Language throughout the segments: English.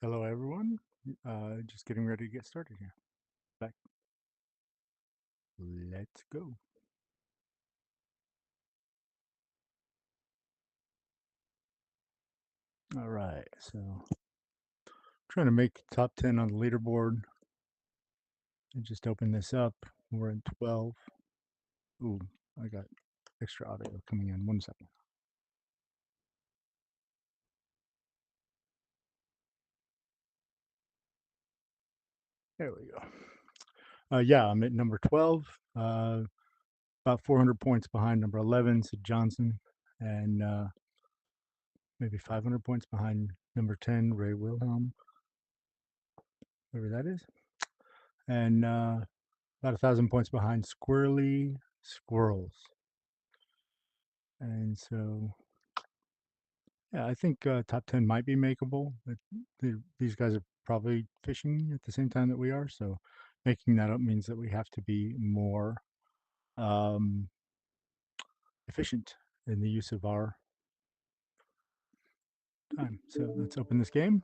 Hello, everyone. Just getting ready to get started here. Back. Let's go. All right. So, trying to make top 10 on the leaderboard. I just opened this up. We're at 12. Ooh, I got extra audio coming in. 1 second. There we go. Yeah, I'm at number 12. About 400 points behind number 11, Sid Johnson, and maybe 500 points behind number 10, Ray Wilhelm, whoever that is. And about 1,000 points behind Squirrely Squirrels. And so, yeah, I think top 10 might be makeable. These guys are probably fishing at the same time that we are. So making that up means that we have to be more um, efficient in the use of our time. So let's open this game.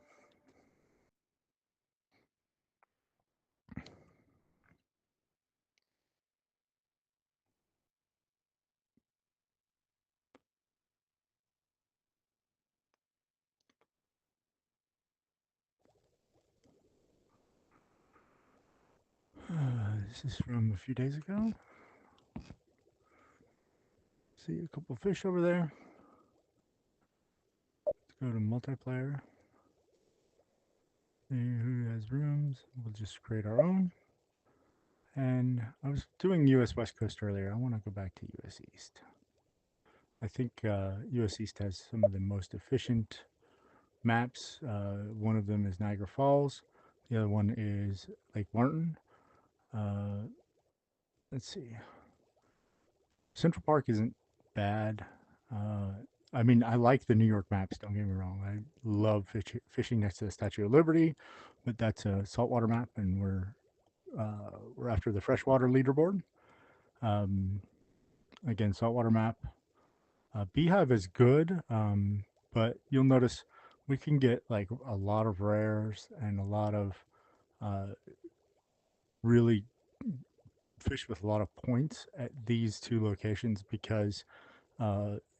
This is from a few days ago. See a couple fish over there. Let's go to multiplayer. See who has rooms. We'll just create our own. And I was doing US West Coast earlier. I want to go back to US East. I think US East has some of the most efficient maps. One of them is Niagara Falls. The other one is Lake Martin. Let's see. Central Park isn't bad. I mean, I like the New York maps, don't get me wrong. I love fishing next to the Statue of Liberty, but that's a saltwater map, and we're after the freshwater leaderboard. Again, saltwater map. Beehive is good, but you'll notice we can get like a lot of rares and a lot of uh, really fish with a lot of points at these two locations because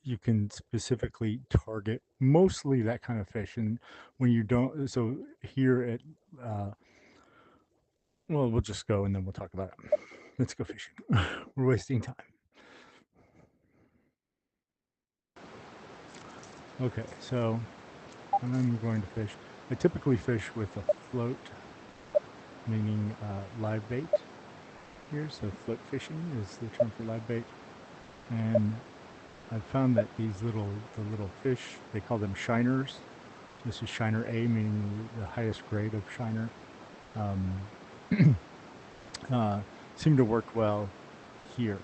you can specifically target mostly that kind of fish. And when you don't, so here at, well, we'll just go and then we'll talk about it. Let's go fishing. We're wasting time. Okay, so I'm going to fish. I typically fish with a float, meaning live bait here. So float fishing is the term for live bait. And I've found that the little fish, they call them shiners. This is shiner A, meaning the highest grade of shiner. Seem to work well here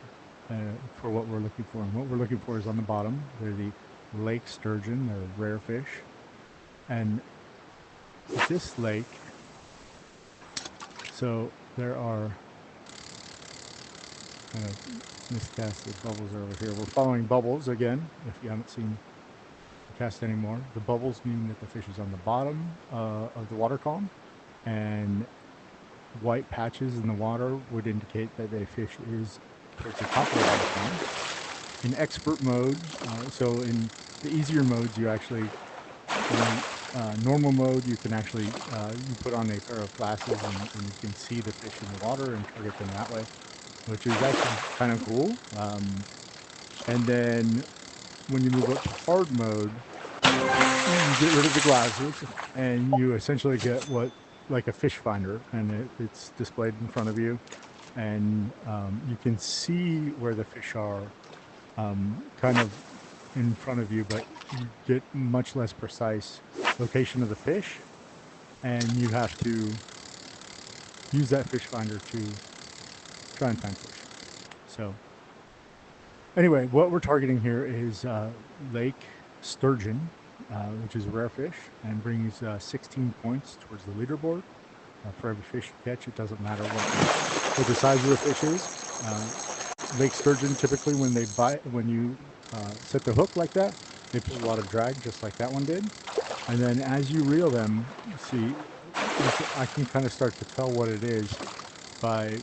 for what we're looking for. And what we're looking for is on the bottom. They're the lake sturgeon. They're rare fish. And this lake, so there are kind of miscasted bubbles over here. We're following bubbles again, if you haven't seen the cast anymore. The bubbles mean that the fish is on the bottom of the water column, and white patches in the water would indicate that a fish is towards the top of the water column. In expert mode, so in the easier modes, you actually, in normal mode, you can actually, you put on a pair of glasses and you can see the fish in the water and target them that way, which is actually kind of cool. And then when you move up to hard mode, you get rid of the glasses and you essentially get what, like a fish finder, and it's displayed in front of you, and you can see where the fish are kind of in front of you, but you get much less precise location of the fish, and you have to use that fish finder to try and find fish. So anyway, what we're targeting here is lake sturgeon, which is a rare fish and brings 16 points towards the leaderboard. For every fish you catch, it doesn't matter what the size of the fish is. Lake sturgeon, typically when they bite, when you set the hook like that, they put a lot of drag, just like that one did. And then as you reel them, see, I can kind of start to tell what it is by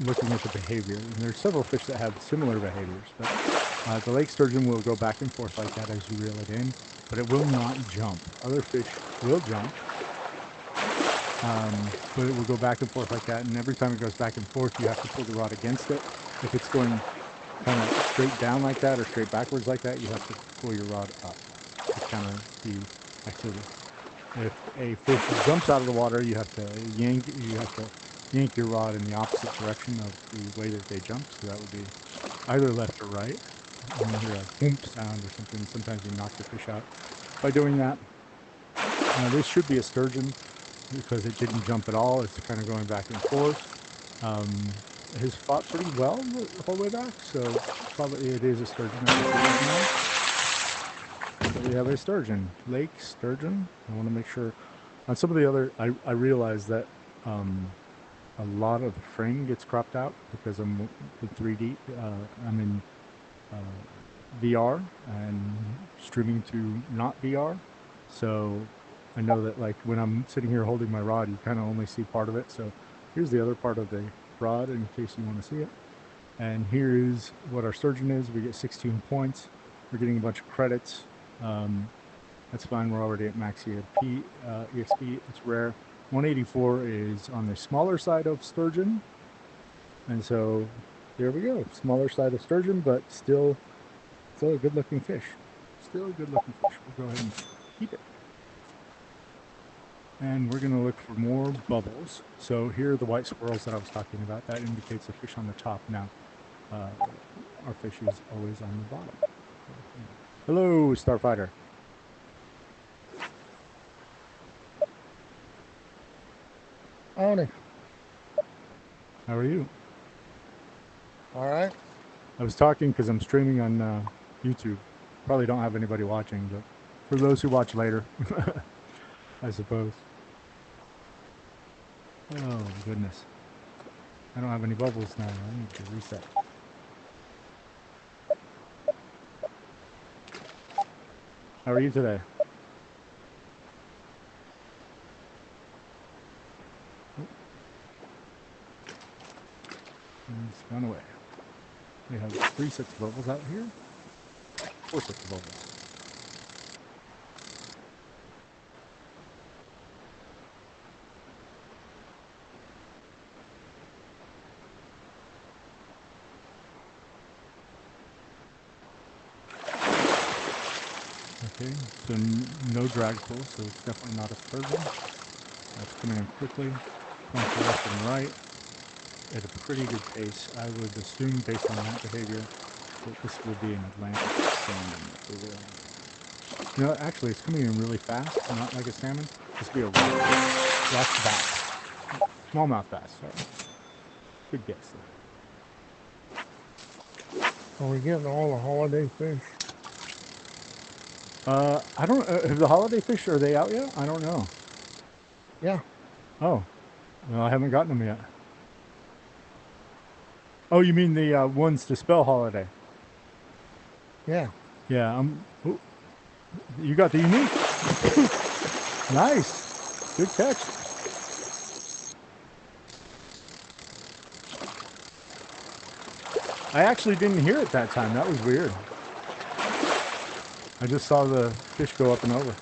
looking at the behavior. And there's several fish that have similar behaviors, but the lake sturgeon will go back and forth like that as you reel it in, but it will not jump. Other fish will jump, but it will go back and forth like that, and every time it goes back and forth, you have to pull the rod against it. If it's going kind of straight down like that or straight backwards like that, you have to pull your rod up to kind of the activity. If a fish jumps out of the water, you have to yank your rod in the opposite direction of the way that they jump, so that would be either left or right. And you hear a boomp sound or something. Sometimes you knock the fish out by doing that. This should be a sturgeon because it didn't jump at all. It's kind of going back and forth. Has fought pretty well the whole way back, so probably it is a sturgeon. So we have a sturgeon, lake sturgeon. I want to make sure on some of the other, I realize that a lot of the frame gets cropped out because I'm with 3D. I'm in VR and streaming to not VR. So I know that like when I'm sitting here holding my rod, you kind of only see part of it. So here's the other part of the rod in case you want to see it. And here is what our sturgeon is. We get 16 points. We're getting a bunch of credits. That's fine. We're already at max EXP. It's rare. 184 is on the smaller side of sturgeon. And so there we go. Smaller side of sturgeon, but still a good looking fish. Still a good looking fish. We'll go ahead and keep it. And we're going to look for more bubbles. So here are the white swirls that I was talking about. That indicates a fish on the top. Now, our fish is always on the bottom. Hello, Starfighter. Howdy. How are you? All right. I was talking because I'm streaming on YouTube. Probably don't have anybody watching, but for those who watch later, I suppose. Oh, goodness. I don't have any bubbles now. I need to reset. How are you today? It's gone away. We have 3 sets of bubbles out here. 4 sets of bubbles. Okay, so no drag pull, so it's definitely not a sturgeon. That's coming in quickly. Going to left and right at a pretty good pace. I would assume, based on that behavior, that this will be an Atlantic salmon. You know, actually, it's coming in really fast, not like a salmon. This will be a rock bass. Smallmouth bass, sorry. Good guess, though. Are we getting all the holiday fish? I don't. Have the holiday fish, are they out yet? I don't know. Yeah. Oh, well, I haven't gotten them yet. Oh, you mean the ones to spell holiday? Yeah. Yeah. Ooh, you got the unique. Nice. Good catch. I actually didn't hear it that time. That was weird. I just saw the fish go up and over.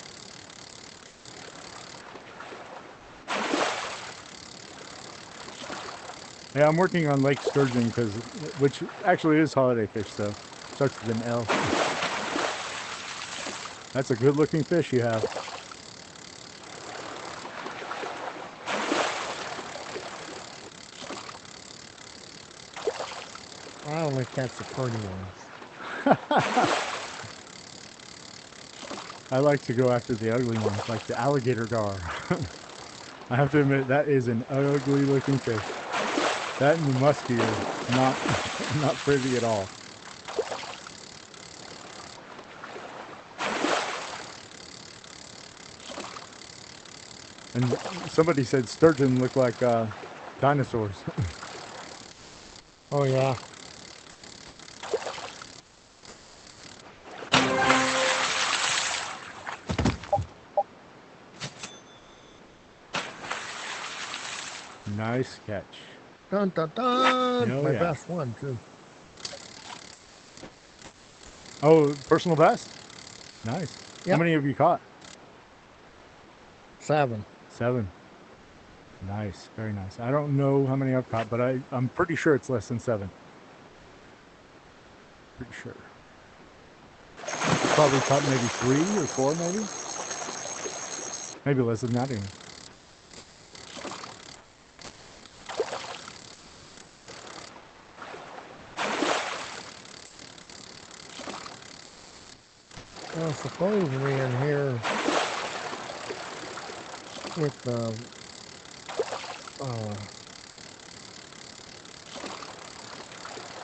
Yeah, I'm working on lake sturgeon which actually is holiday fish, so starts with an L. That's a good looking fish you have. I only catch the pretty ones. I like to go after the ugly ones, like the alligator gar. I have to admit, that is an ugly looking fish. That and the muskie is not pretty at all. And somebody said sturgeon look like dinosaurs. Oh, yeah. Nice catch. Dun dun dun! Oh, My yeah. best one too. Oh, personal best? Nice. How Yep, many have you caught? 7. 7. Nice. Very nice. I don't know how many I've caught, but I'm pretty sure it's less than 7. Pretty sure. Probably caught maybe 3 or 4, maybe. Maybe less than that even. Well, supposedly in here with the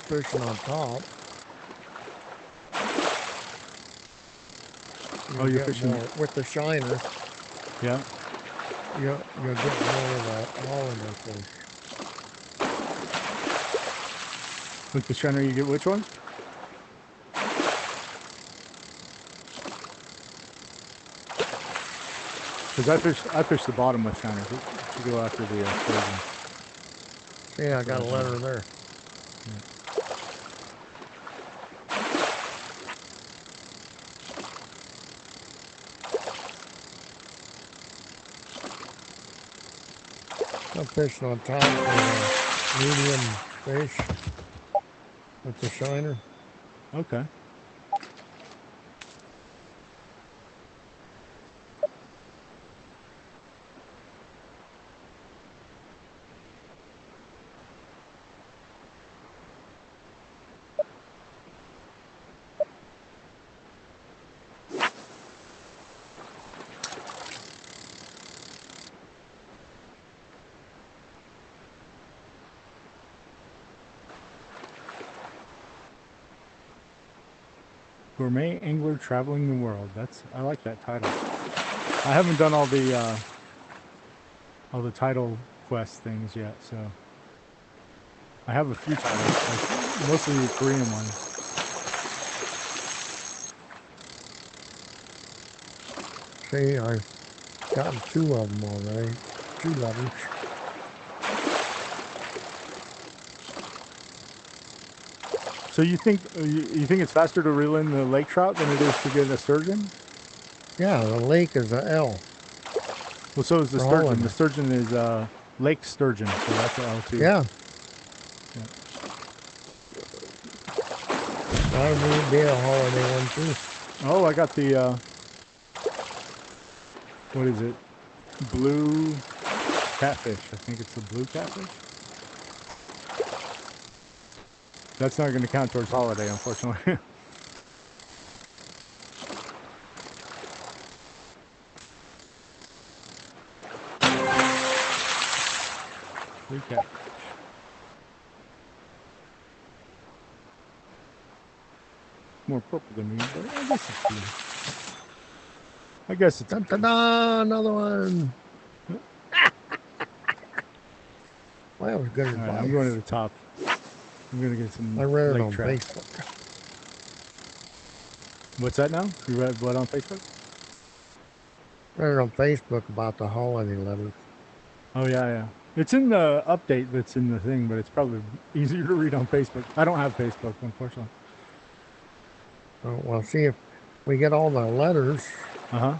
fishing on top, Oh, you'll you're get fishing. more with the shiner. Yeah. You'll get more of that holiday fish. With the shiner, you get which one? Because I fish the bottom with shiners. You go after the sturgeon. See, I got a letter there. I'm fishing on top with a medium fish with the shiner. Okay. Gourmet angler traveling the world. I like that title. I haven't done all the title quest things yet, so I have a few titles, like mostly the Korean ones. See, I've gotten 2 of them already. 2 letters. So you think it's faster to reel in the lake trout than it is to get a sturgeon? Yeah, the lake is a L. Well, so is the For sturgeon. hauling. The sturgeon is lake sturgeon, so that's an L too. Yeah. That would be a holiday one too. Oh, I got the what is it? Blue catfish. I think it's the blue catfish. That's not going to count towards holiday, unfortunately. Blue catfish. More purple than me, but I guess it's blue. I guess it's Dun, dun, dun, another one. Well, that was good advice. All right, I'm going to the top. I'm going to get some I read it lake on trout. Facebook. What's that now? You read what on Facebook? Read it on Facebook about the holiday letters. Oh, yeah. It's in the update that's in the thing, but it's probably easier to read on Facebook. I don't have Facebook, unfortunately. Oh, well, see if we get all the letters. Uh-huh.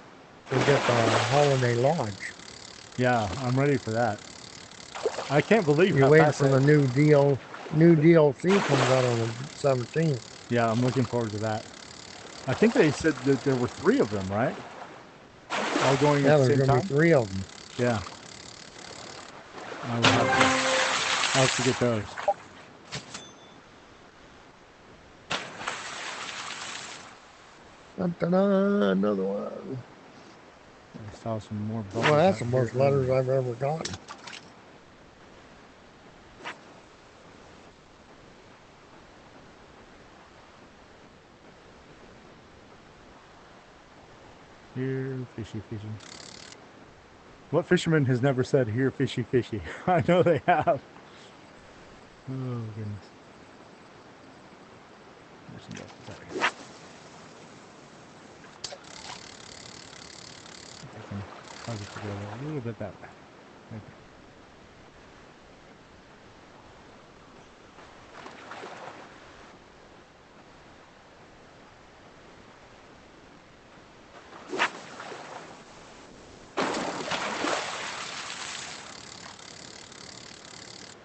We'll get the holiday lodge. Yeah, I'm ready for that. I can't believe You're how waiting fast for the new DLC comes out on the 17th. Yeah, I'm looking forward to that. I think they said that there were 3 of them, right? All going Yeah, at the there's same gonna time? be 3 of them. Yeah. I'll have to get those. Dun, dun, dun, another one. I saw some more bubbles. Well, that's out the here most letters I've ever gotten. Here, fishy. What fisherman has never said, here, fishy? I know they have. Oh, goodness. There's some bubbles out here. I can cause it to go a little bit that way. Maybe.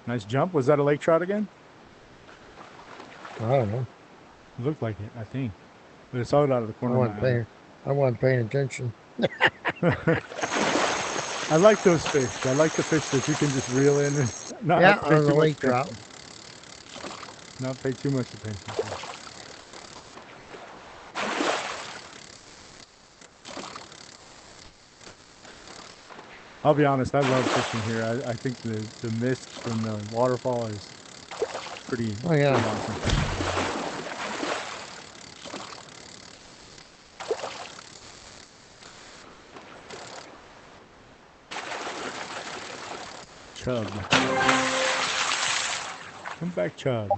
Nice jump. Was that a lake trout again? I don't know. It looked like it, I think. But I saw it out of the corner of my eye. I wasn't paying attention. I like those fish. I like the fish that you can just reel in and not Yeah, have to pay on the too much lake trout. attention. Not pay too much attention to. I'll be honest, I love fishing here. I think the mist from the waterfall is pretty, Oh, yeah. pretty awesome. Chub. Come back, chub.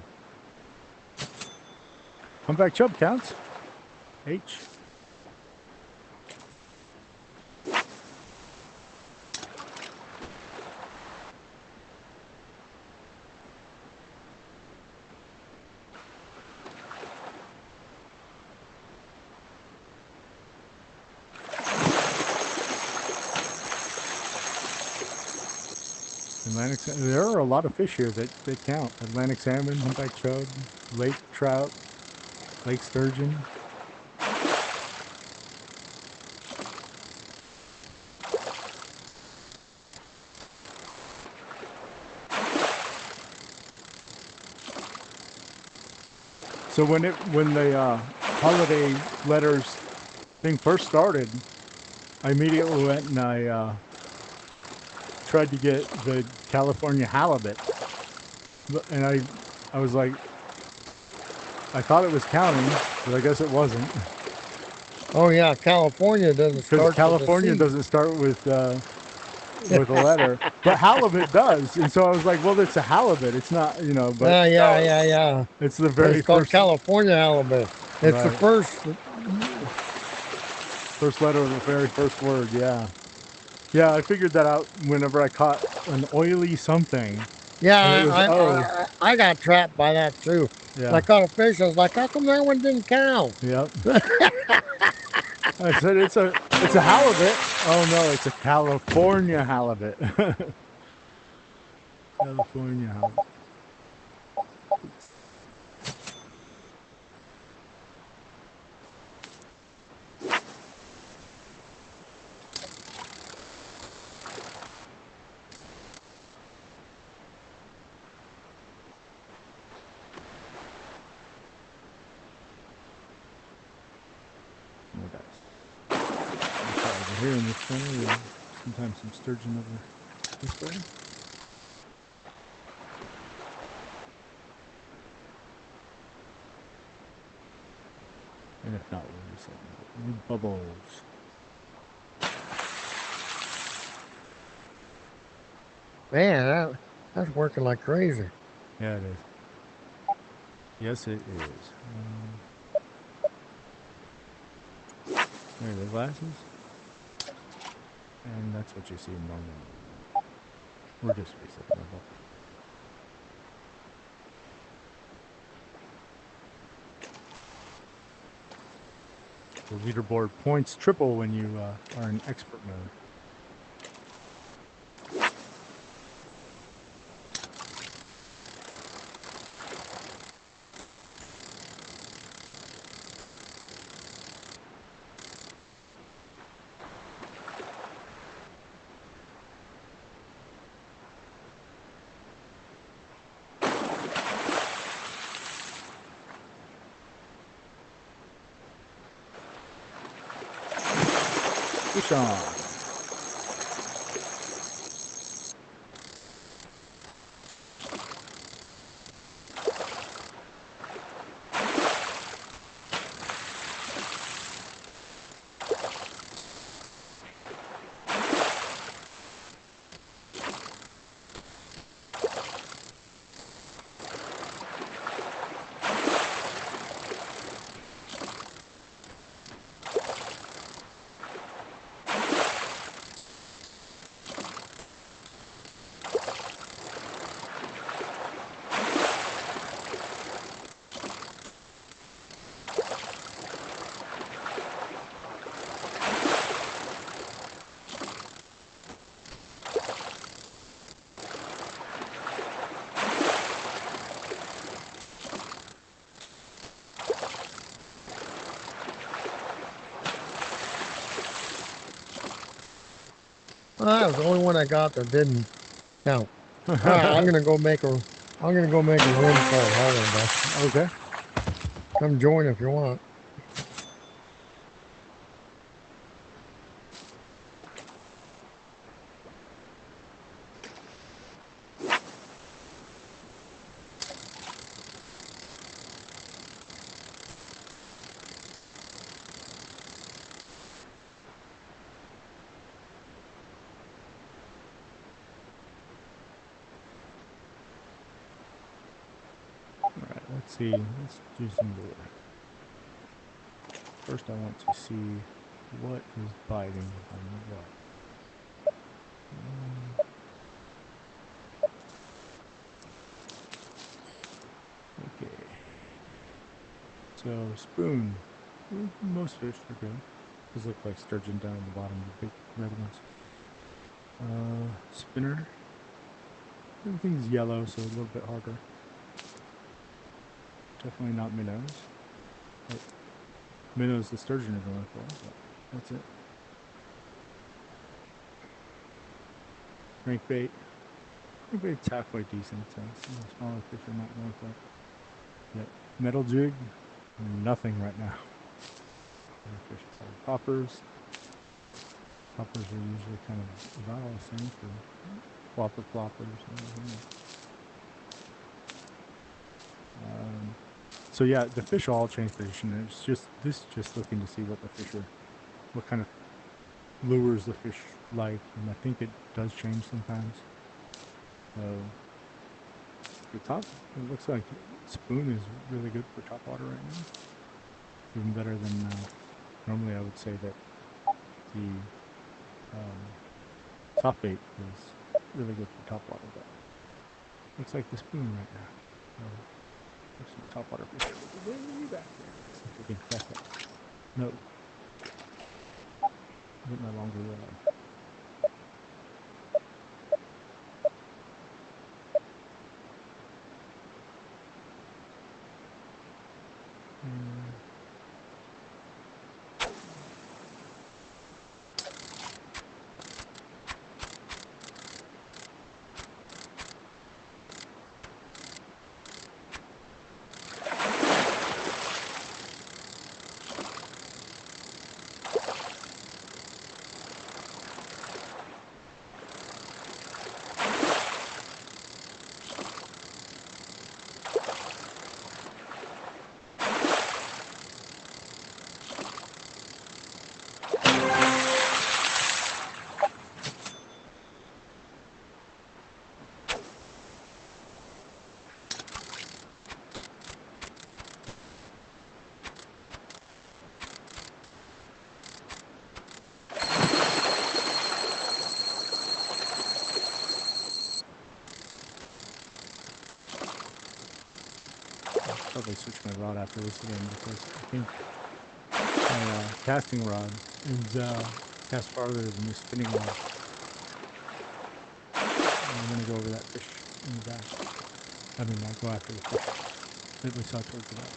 Come back, chub counts. H. Atlantic, there are a lot of fish here that count. Atlantic salmon, humpback chub, lake trout, lake sturgeon. So when the holiday letters thing first started, I immediately went and I tried to get the California halibut, and I was like, I thought it was counting, but I guess it wasn't. Oh yeah, California doesn't start. Because California with a C. doesn't start with a letter, but halibut does, and so I was like, well, it's a halibut. It's not, you know, but Yeah. it's the very It's called first California halibut. It's the right, first letter of the very first word. Yeah. Yeah, I figured that out whenever I caught an oily something. Yeah, And it was I got trapped by that too. Yeah. I caught a fish. I was like, how come that one didn't count? Yep. I said it's a halibut. Oh no, it's a California halibut. California halibut. Over here in this corner, yeah. Sometimes some sturgeon over this way. And if not, we'll reset it. Bubbles. Man, that's working like crazy. Yeah, it is. Yes, it is. There are the glasses. And that's what you see normally. We're just resetting the bubble. The leaderboard points triple when you are in expert mode. Fish on. Well, that was the only one I got that didn't count. All right, I'm gonna go make a room call. Hold on, guys. Okay. Come join if you want. All right. Let's see. Let's do some lure. First, I want to see what is biting on what. Okay. So spoon. Most fish are good. These look like sturgeon down at the bottom, the big red ones. Spinner. Everything's yellow, so a little bit harder. Definitely not minnows. But minnows the sturgeon are going for, but that's it. Crankbait. Crankbait's halfway decent, so some of the smaller fish are not going for it. Yep. Metal jig. Nothing right now. Fish poppers. Poppers are usually kind of about all the same for whopper ploppers. So yeah, the fish all change position. It's just looking to see what the fish are, what kind of lures the fish like, and I think it does change sometimes. So the top, it looks like spoon is really good for top water right now. Even better than normally I would say that the soft bait is really good for top water, but looks like the spoon right now. So there's some top water fish way back there. See if we can cast that. No. Get my longer rod. Probably switch my rod after this again because I think my casting rod is cast farther than the spinning rod. And I'm going to go over that fish in the back. I mean, I go after the fish that we saw towards the back.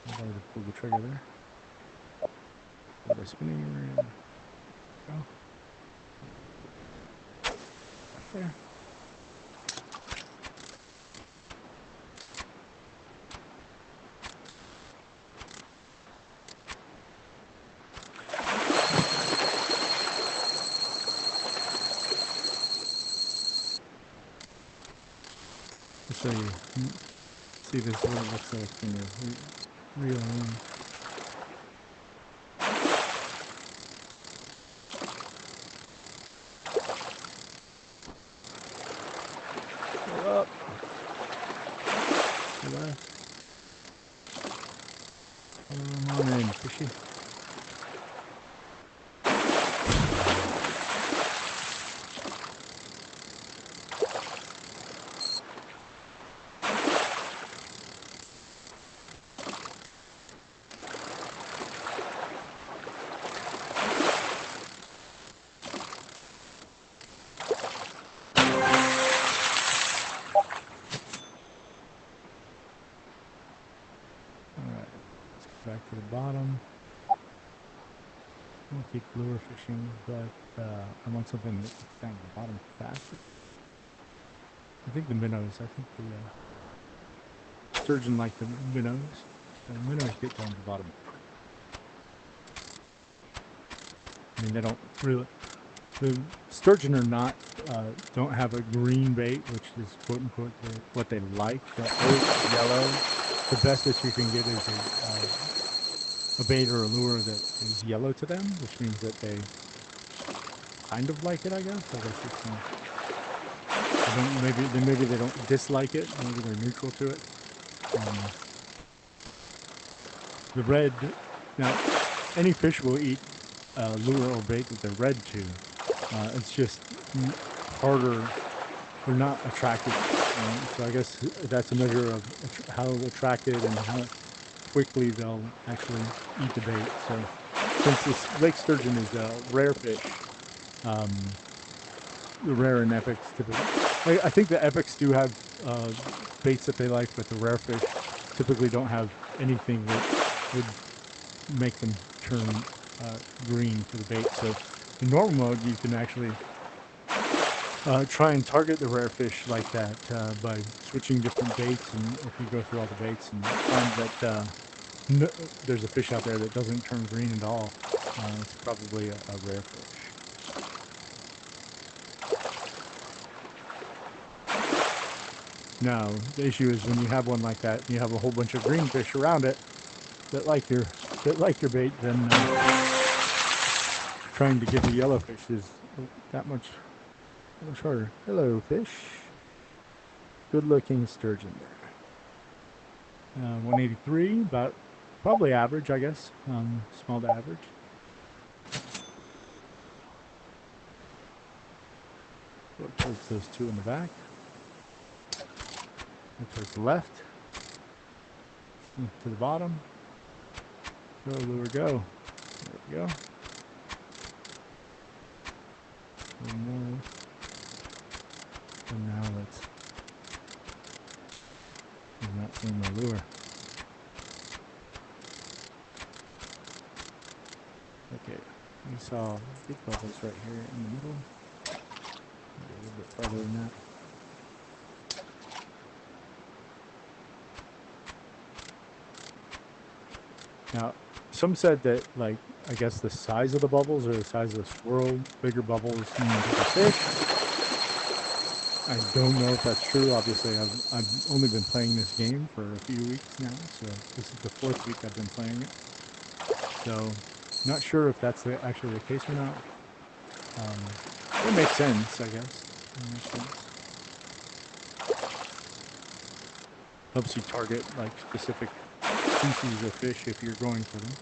I've already pulled the trigger there. Pull the spinning ring. Go. Right there. So you see this is what it looks like when you're reeling in. Go up. To the left. Come on in, fishy. keep lure fishing, but I want something that gets down to the bottom faster. I think the minnows. I think the sturgeon like the minnows. The minnows get down to the bottom. I mean, they don't really. The sturgeon are not don't have a green bait, which is quote unquote what they like. They're always yellow. The best that you can get is a bait or a lure that is yellow to them, which means that they kind of like it, I guess. I guess it's they don't, maybe they don't dislike it. Maybe they're neutral to it. The red, now any fish will eat lure or bait that they're red to. It's just harder. They're not attracted. So I guess that's a measure of how attracted and how quickly they'll actually eat the bait. So since this lake sturgeon is a rare fish, the rare and epics typically, I think the epics do have baits that they like, but the rare fish typically don't have anything that would make them turn green to the bait. So in normal mode, you can actually try and target the rare fish like that by switching different baits, and if you go through all the baits and find that there's a fish out there that doesn't turn green at all, it's probably a rare fish. Now, the issue is when you have one like that, and you have a whole bunch of green fish around it that like your bait, then trying to get the yellow fish is that much harder. Hello, fish. Good-looking sturgeon there. 183, about probably average, I guess. Small to average. Go towards those two in the back. Look towards the left. To the bottom. Go, lure, go. There we go. One more. And now I'm not seeing my lure. Okay, we saw big bubbles right here in the middle. Maybe a little bit farther than that. Now, some said that, like, I guess the size of the bubbles or the size of the swirl, bigger bubbles mean bigger fish. I don't know if that's true. Obviously, I've only been playing this game for a few weeks now, so this is the 4th week I've been playing it. So, not sure if that's actually the case or not. It makes sense, I guess. It makes sense. Helps you target like specific species of fish if you're going for them.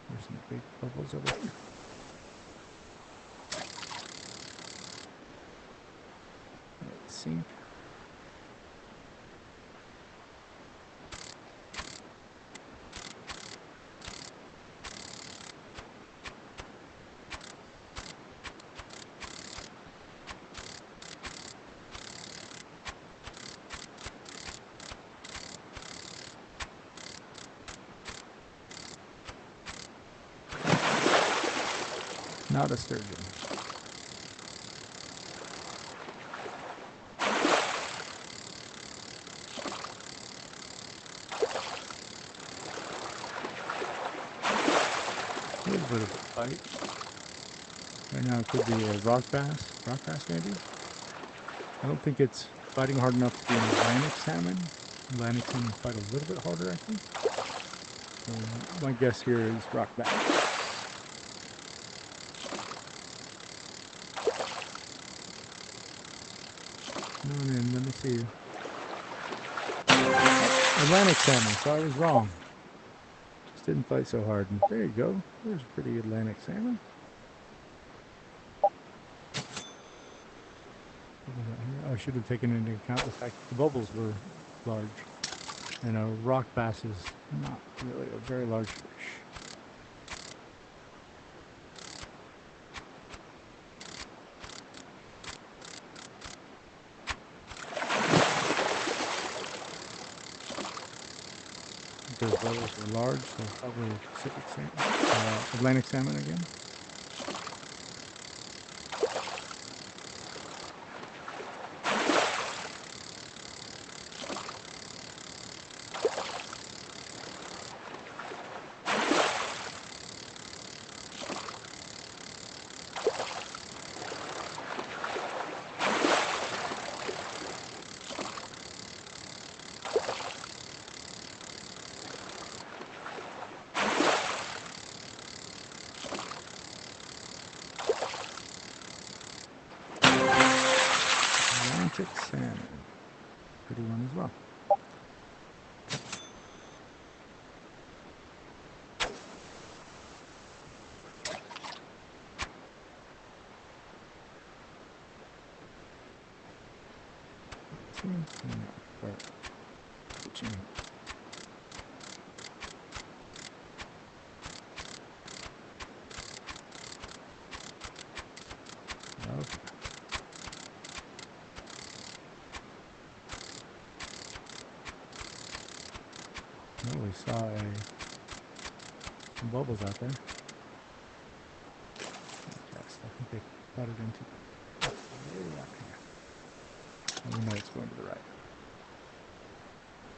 There's some big bubbles over here. Let's see. Not a sturgeon. A little bit of a bite. Right now it could be a rock bass maybe. I don't think it's fighting hard enough to be an Atlantic salmon. Atlantic salmon fight a little bit harder, I think. So my guess here is rock bass. Come on in, let me see you. Atlantic salmon, so I was wrong. Just didn't fight so hard. And there you go. There's a pretty Atlantic salmon. I should have taken into account the fact that the bubbles were large. And a rock bass is not really a very large fish. Those bubbles were large, so probably Pacific salmon, Atlantic salmon again. Salmon. Pretty one as well. Okay. Oh, we saw some bubbles out there. Yes, I think they got it into way out here. And we know it's going to the right.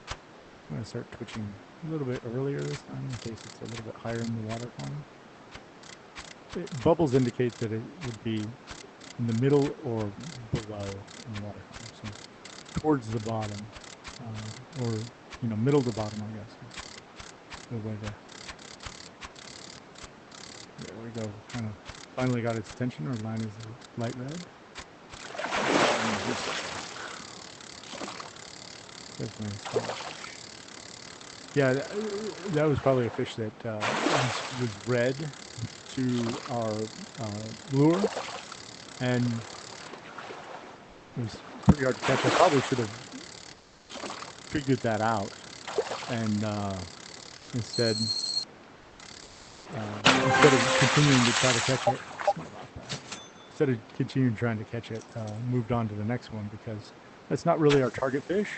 I'm going to start twitching a little bit earlier this time in case it's a little bit higher in the water column. Bubbles indicate that it would be in the middle or below in the water column, so towards the bottom, or middle to bottom, I guess. Good way to. There we go. Kind of finally got its attention. Our line is light red. Yeah, that was probably a fish that was red to our lure, and it was pretty hard to catch. I probably should have figured that out, and instead of continuing to try to catch it, instead of continuing trying to catch it, moved on to the next one because that's not really our target fish,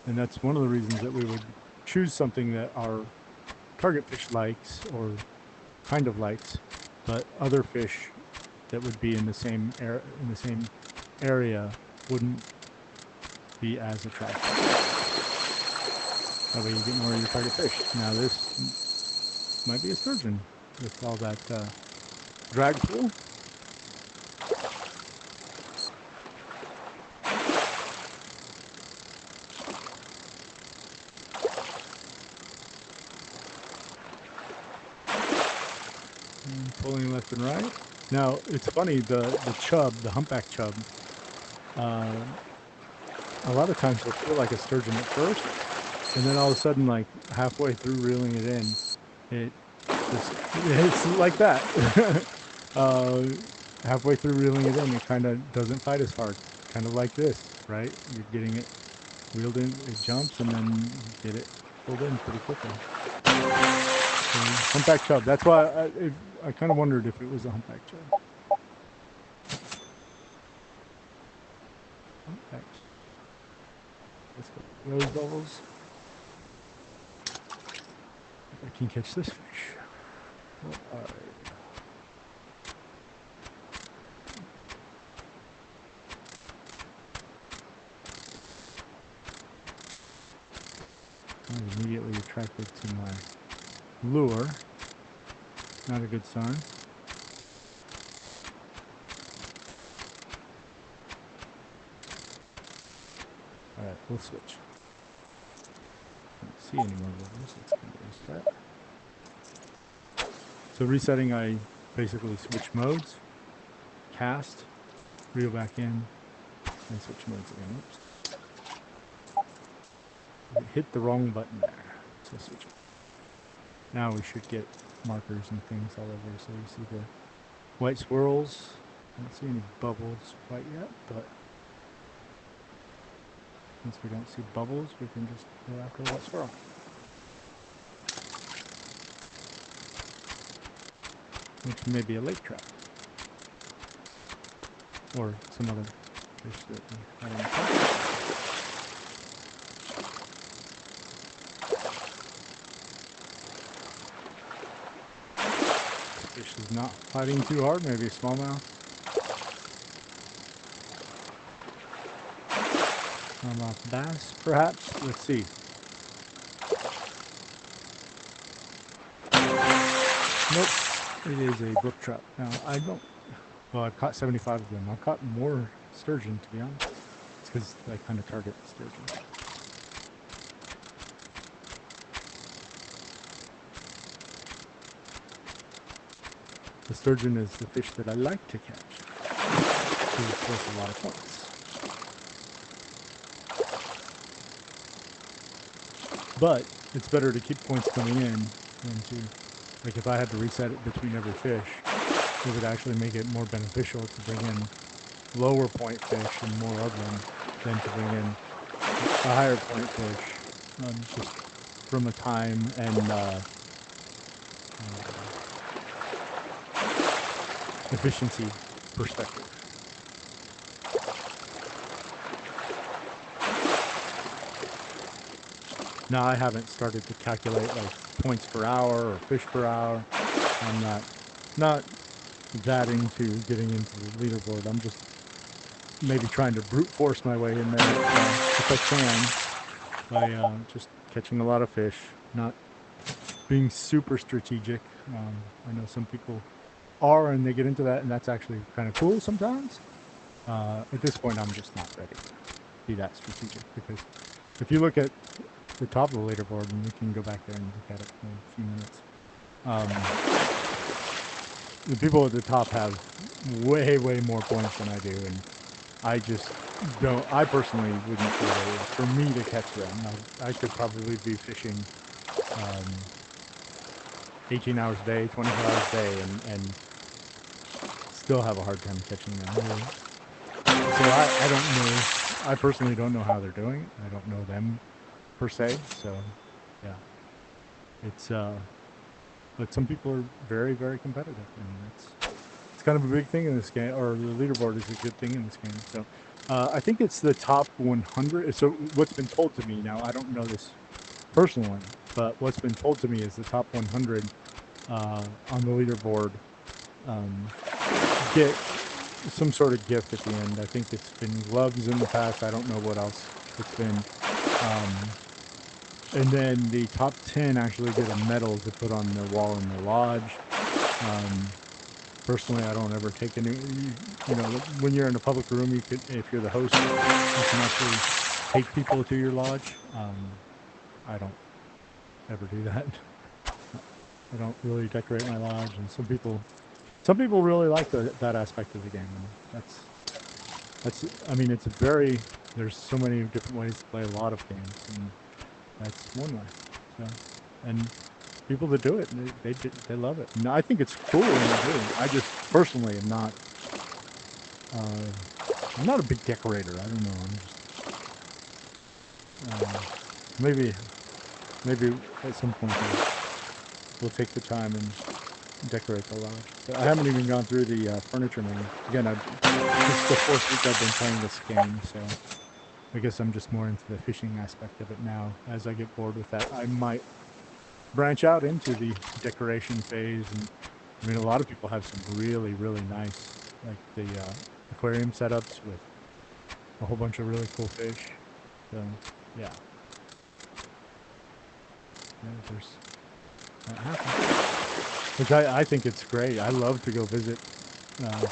and that's one of the reasons that we would choose something that our target fish likes or kind of likes, but other fish that would be in the same area wouldn't be as attractive. That way you get more of your target fish. Now this might be a sturgeon with all that drag pull. And pulling left and right. Now it's funny, the chub, the humpback chub, a lot of times will feel like a sturgeon at first. And then all of a sudden, like halfway through reeling it in, it's like that. Halfway through reeling it in, it kind of doesn't fight as hard. Kind of like this, right? You're getting it reeled in, it jumps, and then you get it pulled in pretty quickly. So, humpback chub. That's why I kind of wondered if it was a humpback chub. Humpback. Let's go. Rose bubbles. I can catch this fish. What are I'm immediately attracted to my lure. Not a good sign. we'll switch. Don't see any more bubbles. Let's go reset. So resetting, I basically switch modes, cast, reel back in, and switch modes again. Oops. I hit the wrong button there. So switch it. Now we should get markers and things all over. So you see the white swirls. I don't see any bubbles quite yet, but since we don't see bubbles, we can just go after the white swirl. Which may be a lake trout. Or some other fish that we haven't caught. Fish is not fighting too hard, maybe a smallmouth. Smallmouth bass, perhaps? Let's see. Nope, it is a brook trout. Now, well, I've caught 75 of them. I've caught more sturgeon, to be honest. It's because I kind of target sturgeon. The sturgeon is the fish that I like to catch. It's worth a lot of points. But it's better to keep points coming in than to, like if I had to reset it between every fish, it would actually make it more beneficial to bring in lower point fish and more of them than to bring in a higher point fish, just from a time and efficiency perspective. Now I haven't started to calculate like points per hour or fish per hour. I'm not that into getting into the leaderboard. I'm just maybe trying to brute force my way in there if I can by just catching a lot of fish, not being super strategic. I know some people are and they get into that, and that's actually kind of cool sometimes. At this point, I'm just not ready to be that strategic, because if you look at the top of the leaderboard, and we can go back there and look at it in a few minutes, the people at the top have way more points than I do, and I just don't. I personally wouldn't feel ready for me to catch them. I could probably be fishing 18 hours a day, 24 hours a day, and still have a hard time catching them. So I don't know. I personally don't know how they're doing. I don't know them per se. So yeah, it's but some people are very competitive, and it's kind of a big thing in this game. Or the leaderboard is a good thing in this game. So I think it's the top 100. So what's been told to me, now I don't know this personally, but what's been told to me is the top 100 on the leaderboard get some sort of gift at the end. I think it's been gloves in the past. I don't know what else it's been. And then the top 10 actually get a medal to put on the wall in the lodge. Personally, I don't ever take any, when you're in a public room, you could, if you're the host, you can actually take people to your lodge. I don't ever do that. I don't really decorate my lodge, and some people really like that aspect of the game. And I mean, there's so many different ways to play a lot of games, and that's one way. So, and people that do it, they love it. And I think it's cool when they do. I just personally am not. I'm not a big decorator. I don't know. I'm just maybe at some point we'll take the time and decorate the lodge. But I haven't even gone through the furniture menu. Again, this is the 4th week I've been playing this game, so I guess I'm just more into the fishing aspect of it now. As I get bored with that, I might branch out into the decoration phase. And I mean, a lot of people have some really nice, like the aquarium setups with a whole bunch of really cool fish. So yeah, there's that happens. Which I think it's great. I love to go visit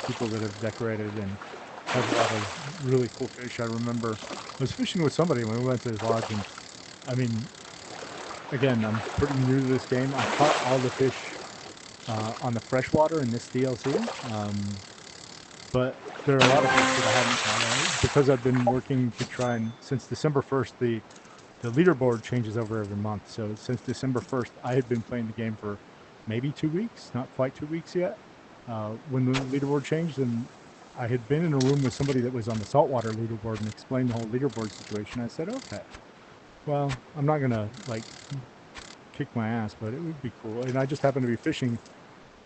people that have decorated and have a lot of really cool fish. I remember was fishing with somebody when we went to his lodge, and I mean, again, I'm pretty new to this game. I caught all the fish on the freshwater in this DLC, but there are a lot of fish that I haven't caught because I've been working to try and since December 1st the leaderboard changes over every month. So since December 1st, I had been playing the game for maybe 2 weeks, not quite 2 weeks yet, when the leaderboard changed. And I had been in a room with somebody that was on the saltwater leaderboard and explained the whole leaderboard situation. I said, okay, well, I'm not going to like kick my ass, but it would be cool. And I just happened to be fishing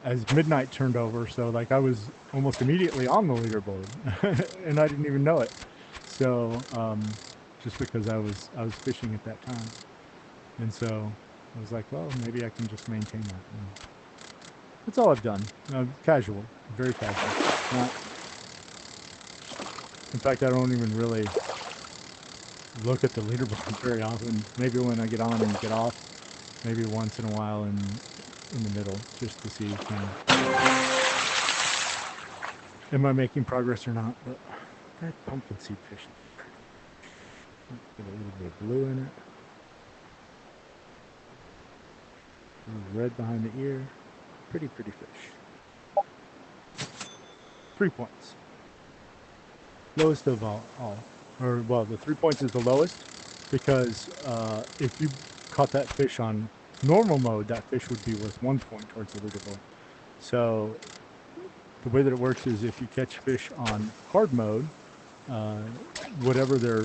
as midnight turned over. So like I was almost immediately on the leaderboard and I didn't even know it. So, just because I was fishing at that time, and so I was like, well, maybe I can just maintain that. And that's all I've done. Casual, very casual. Not, in fact, I don't even really look at the leaderboard very often. Maybe when I get on and get off, maybe once in a while in the middle, just to see kind of, am I making progress or not. But that pumpkin seed fish. Get a little bit of blue in it. Red behind the ear. Pretty fish. 3 points. Lowest of all. Or, well, the 3 points is the lowest because if you caught that fish on normal mode, that fish would be worth 1 point towards the leaderboard. So the way that it works is if you catch fish on hard mode, whatever their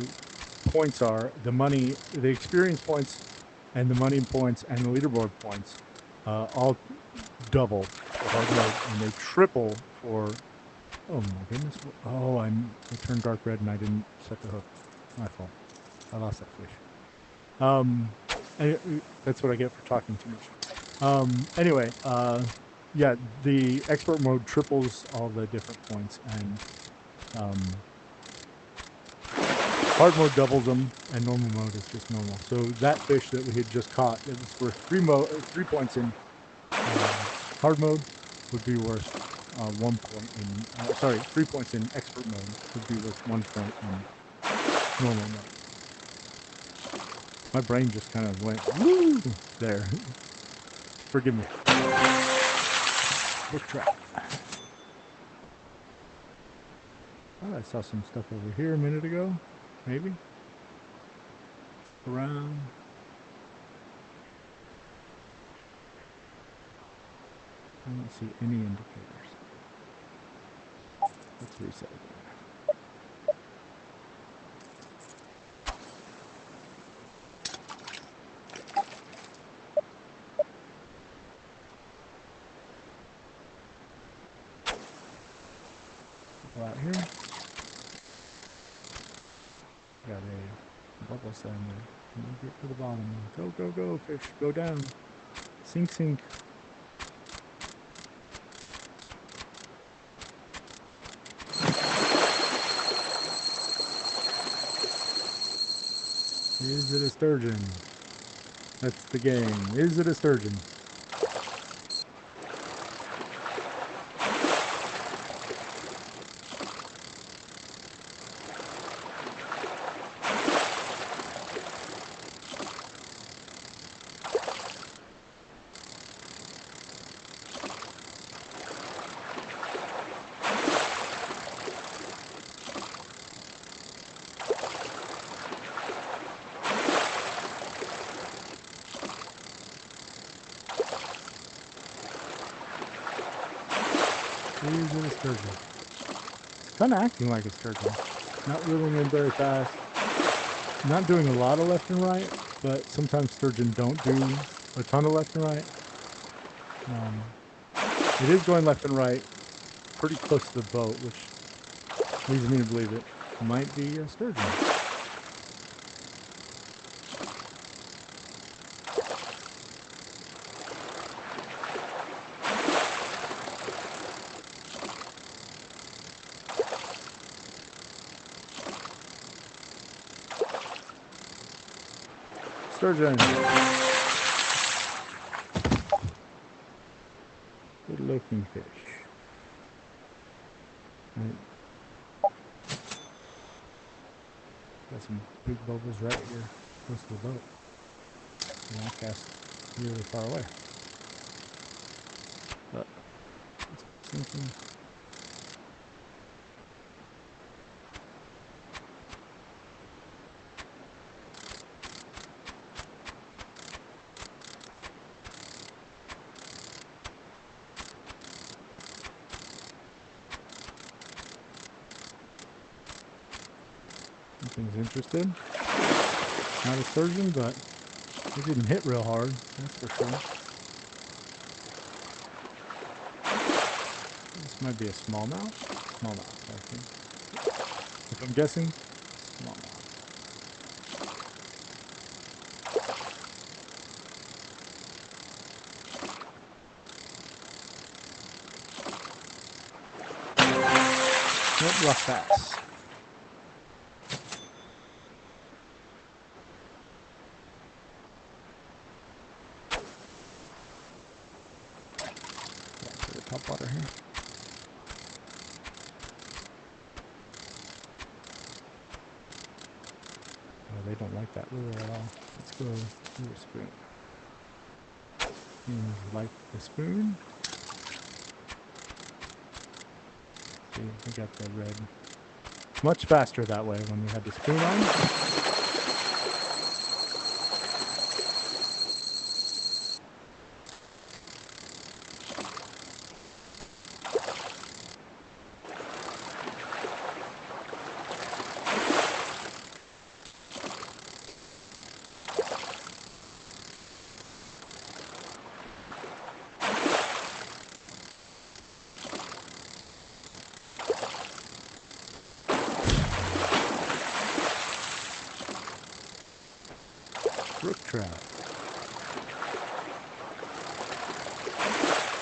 points are, the money, the experience points and the money points and the leaderboard points all double for hard mode, and they triple for, oh my goodness, oh, it turned dark red and I didn't set the hook. My fault. I lost that fish. That's what I get for talking too much. Anyway, yeah, the expert mode triples all the different points, and hard mode doubles them, and normal mode is just normal. So that fish that we had just caught, it was worth 3 points in hard mode, would be worth 1 point in, sorry, 3 points in expert mode would be worth 1 point in normal mode. My brain just kind of went, woo, there. Forgive me. Book trap. Oh, I saw some stuff over here a minute ago. Maybe. Around. I don't see any indicators. Let's reset again. Out here. Got a bubble down there. Can you get to the bottom? Go, go, go, fish. Go down. Sink, sink. Is it a sturgeon? That's the game. Is it a sturgeon? Is it a sturgeon? It's kind of acting like a sturgeon. Not reeling in very fast. Not doing a lot of left and right, but sometimes sturgeon don't do a ton of left and right. It is going left and right pretty close to the boat, which leads me to believe it might be a sturgeon. Sturgeon. Good looking fish. Right. Got some big bubbles right here close to the boat. And I cast really far away. But it's sinking. Something's interested. Not a sturgeon, but it didn't hit real hard, that's for sure. This might be a smallmouth. Smallmouth, I think. If I'm guessing, smallmouth. Nope, rough bass. Top water here. Oh, they don't like that lure at all. Let's go through a spoon. Like the spoon. See, we got the red. Much faster that way when we had the spoon on. Brook trout.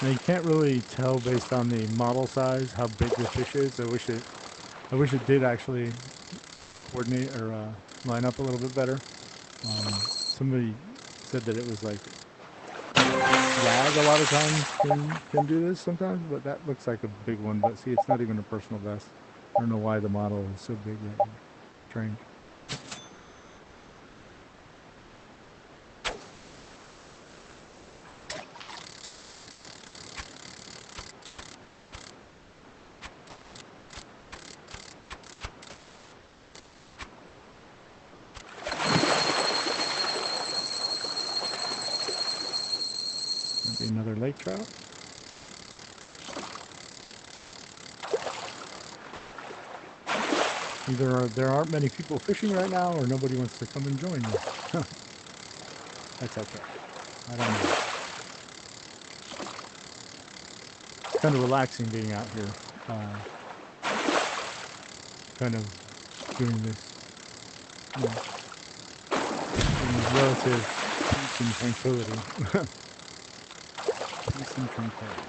Now you can't really tell based on the model size how big the fish is. I wish it did actually coordinate or line up a little bit better. Somebody said that it was like lag a lot of times can do this sometimes, but that looks like a big one. But see, it's not even a personal best. I don't know why the model is so big that you're trained. Another lake trout. Either there aren't many people fishing right now or nobody wants to come and join me. That's okay. I don't know. It's kind of relaxing being out here. Kind of doing this, you know, in relative peace and tranquility. Peace and tranquility.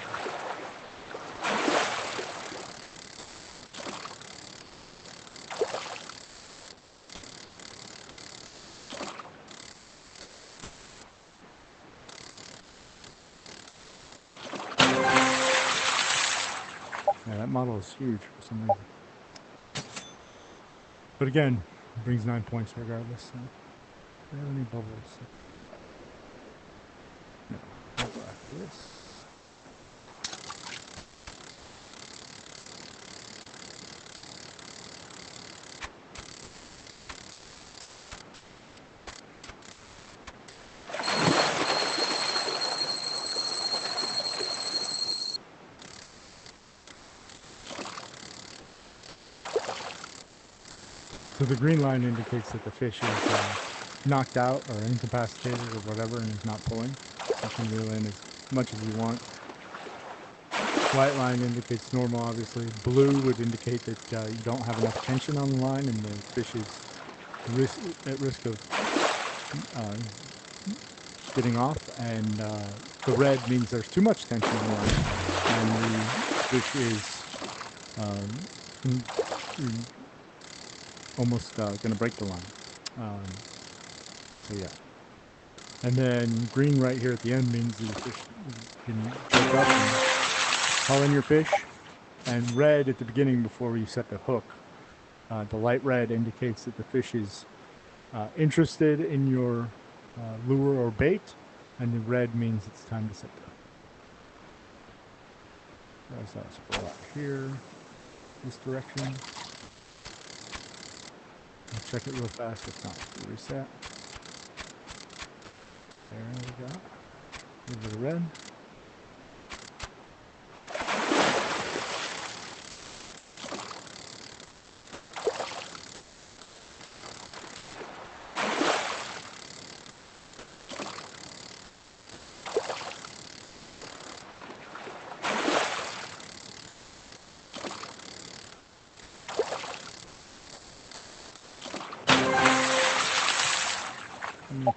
Yeah, that model is huge for some reason. But again, it brings 9 points regardless. So. Do I have any bubbles? No. I'll go after this. So the green line indicates that the fish is knocked out or incapacitated or whatever and is not pulling. You can reel in as much as you want. White line indicates normal, obviously. Blue would indicate that you don't have enough tension on the line and the fish is at risk of getting off. And the red means there's too much tension on the line and the fish is almost going to break the line. So yeah. And then green right here at the end means the fish can break up and haul in your fish. And red at the beginning before you set the hook The light red indicates that the fish is interested in your lure or bait, and the red means it's time to set down. There's that spot here, this direction. I'll check it real fast. If not, reset. There we go. A little bit of red.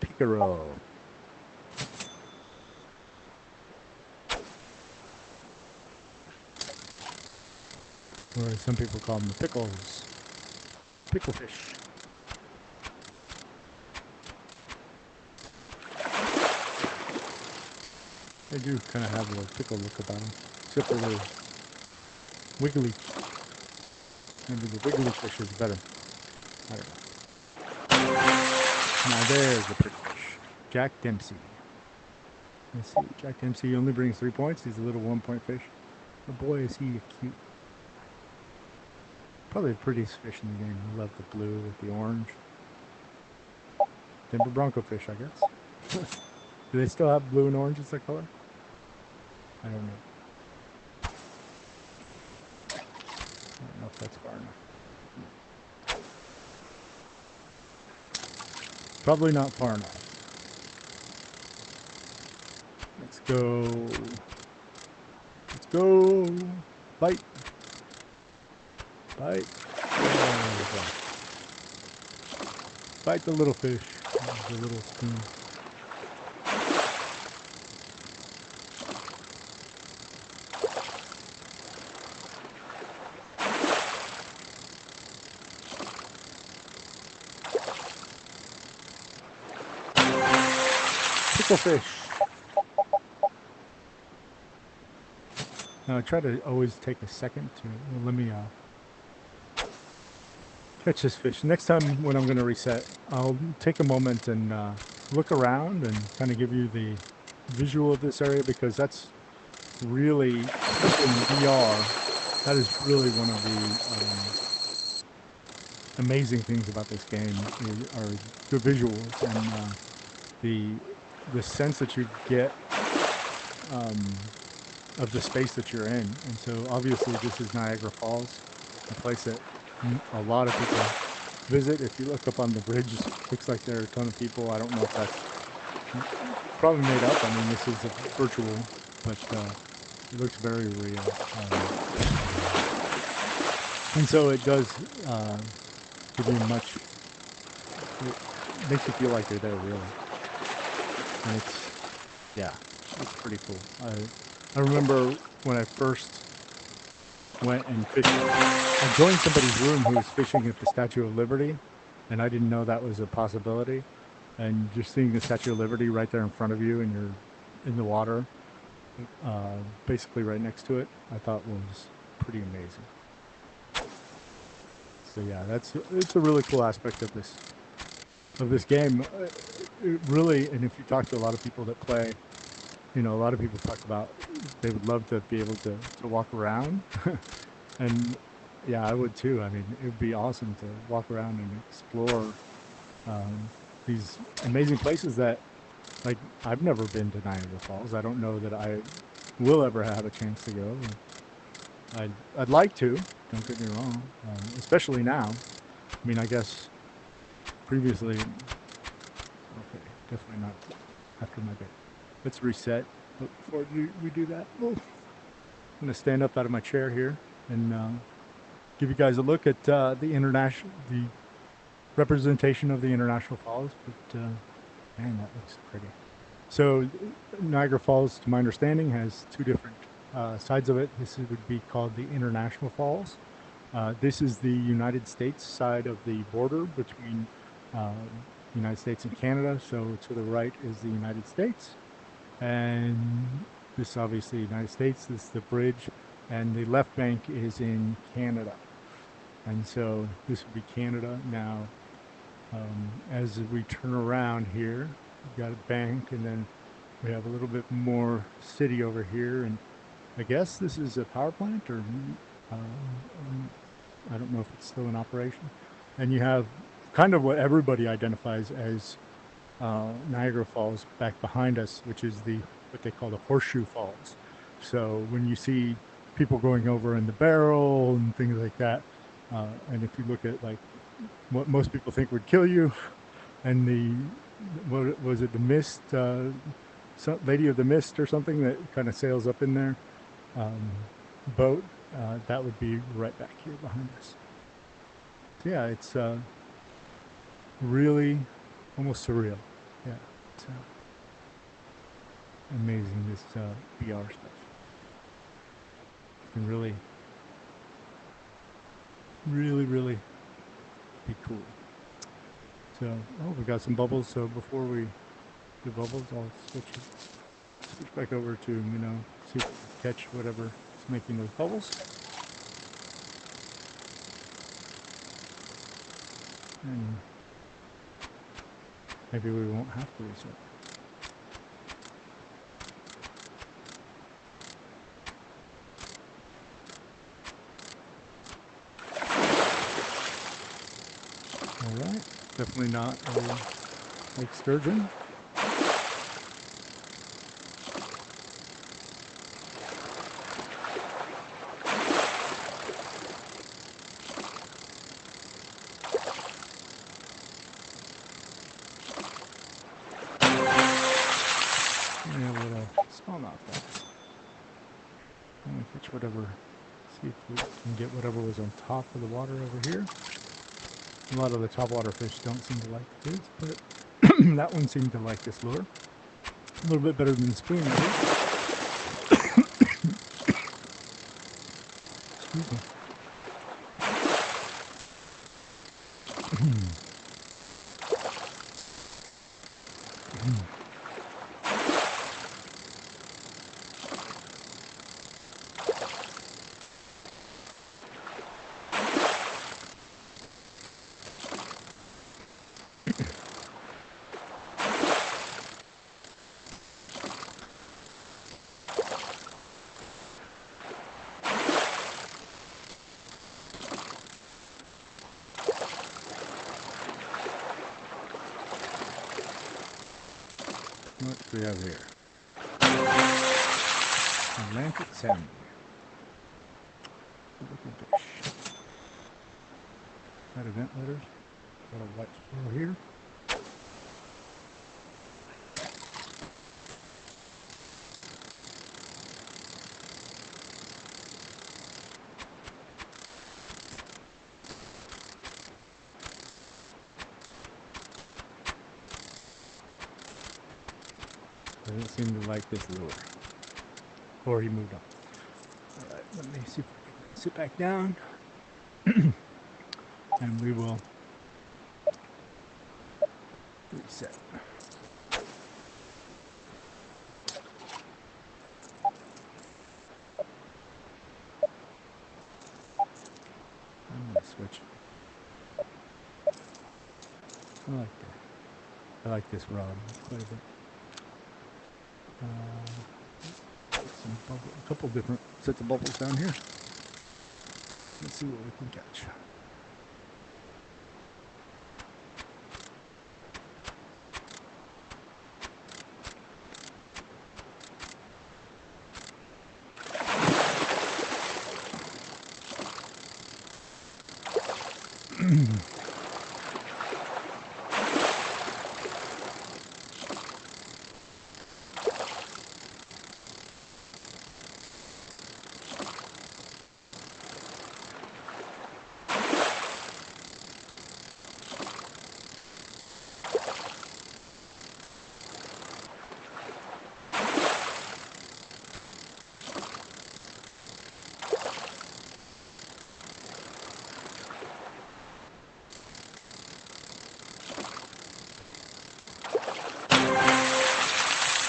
Picaro. Or some people call them the pickles. Pickle fish. They do kind of have a little pickle look about them. Except for the wiggly. Maybe the wiggly fish is better. I don't know. Now there's the pretty fish. Jack Dempsey. Let's see. Jack Dempsey only brings 3 points. He's a little 1-point fish. But boy, is he cute. Probably the prettiest fish in the game. I love the blue with the orange. Denver Bronco fish, I guess. Do they still have blue and orange as their color? I don't know. I don't know if that's far enough. Probably not far enough. Let's go. Let's go. Bite. Bite. There we go. Bite the little fish. The little spoon. Pickle fish. Now I try to always take a second to let me catch this fish. Next time when I'm going to reset, I'll take a moment and look around and kind of give you the visual of this area, because that's really, in VR, that is really one of the amazing things about this game are the visuals and the sense that you get of the space that you're in. And so obviously this is Niagara Falls, a place that a lot of people visit. If you look up on the bridge, it looks like there are a ton of people. I don't know if that's probably made up. I mean, this is a virtual, but it looks very real. And so it does give you much, it makes you feel like you're there really. And it's, yeah, it's pretty cool. I remember when I first went and fished, I joined somebody's room who was fishing at the Statue of Liberty, and I didn't know that was a possibility. And just seeing the Statue of Liberty right there in front of you and you're in the water, basically right next to it, I thought was pretty amazing. So yeah, it's a really cool aspect of this game. It really, and if you talk to a lot of people that play, you know, a lot of people talk about they would love to be able to walk around. And yeah, I would too. I mean, it would be awesome to walk around and explore these amazing places that, like, I've never been to Niagara Falls. I don't know that I will ever have a chance to go. I'd like to, don't get me wrong, especially now. I mean, I guess previously, okay, definitely not after my bit. Let's reset. But before we do that, I'm going to stand up out of my chair here and give you guys a look at the representation of the International Falls. But man, that looks pretty. So Niagara Falls, to my understanding, has two different sides of it. This would be called the International Falls. This is the United States side of the border between the United States and Canada. So to the right is the United States. And this is obviously the United States. This is the bridge. And the left bank is in Canada. And so this would be Canada. Now, as we turn around here, we've got a bank, and then we have a little bit more city over here. And I guess this is a power plant, or I don't know if it's still in operation. And you have kind of what everybody identifies as Niagara Falls back behind us, which is what they call the Horseshoe Falls. So when you see people going over in the barrel and things like that, and if you look at like what most people think would kill you, and what was it, the mist, Lady of the Mist or something that kind of sails up in there, boat, that would be right back here behind us. So yeah, it's really almost surreal. Yeah, it's amazing, this VR stuff. It can really be cool. So, oh, we got some bubbles. So before we do bubbles, I'll switch back over to, see if we can catch whatever is making those bubbles. And maybe we won't have to reset. Alright, definitely not a lake sturgeon. See if we can get whatever was on top of the water over here. A lot of the topwater fish don't seem to like this, but that one seemed to like this lure. A little bit better than the spoon, maybe. Excuse me. What do we have here? Atlantic salmon. Looking fish. Got event letters. Got a white swirl here. Doesn't seem to like this lure. Or he moved on. Alright, let me see if I can sit back down. And we will reset. I'm going to switch. I like this rod quite a bit. A couple different sets of bubbles down here. Let's see what we can catch.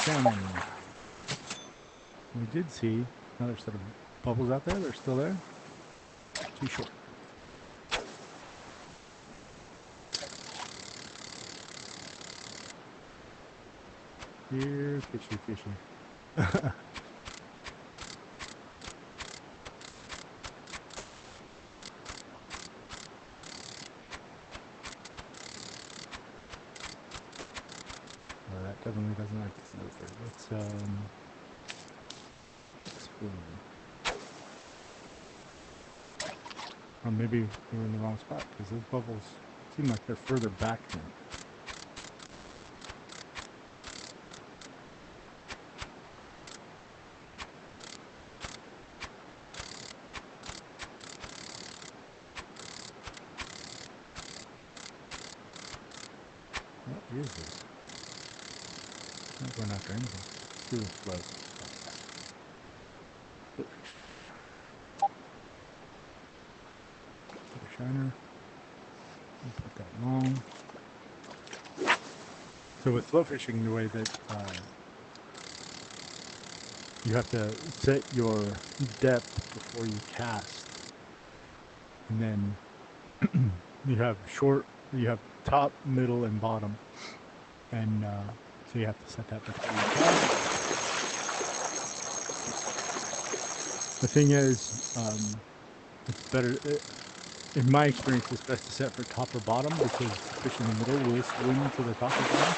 Salmon. We did see another set of bubbles out there. They're still there. Too short. Here, fishy, fishy. Well, that definitely doesn't like this over. Let's explore. Or maybe we're in the wrong spot because those bubbles seem like they're further back then. What is this? Not going after anything. Through the float. Put a shiner. Put that long. So with float fishing, the way that you have to set your depth before you cast, and then you have top, middle, and bottom, and so you have to set that before you cast. The thing is, it's better. In my experience, it's best to set for top or bottom because fish in the middle will swim to the top or bottom.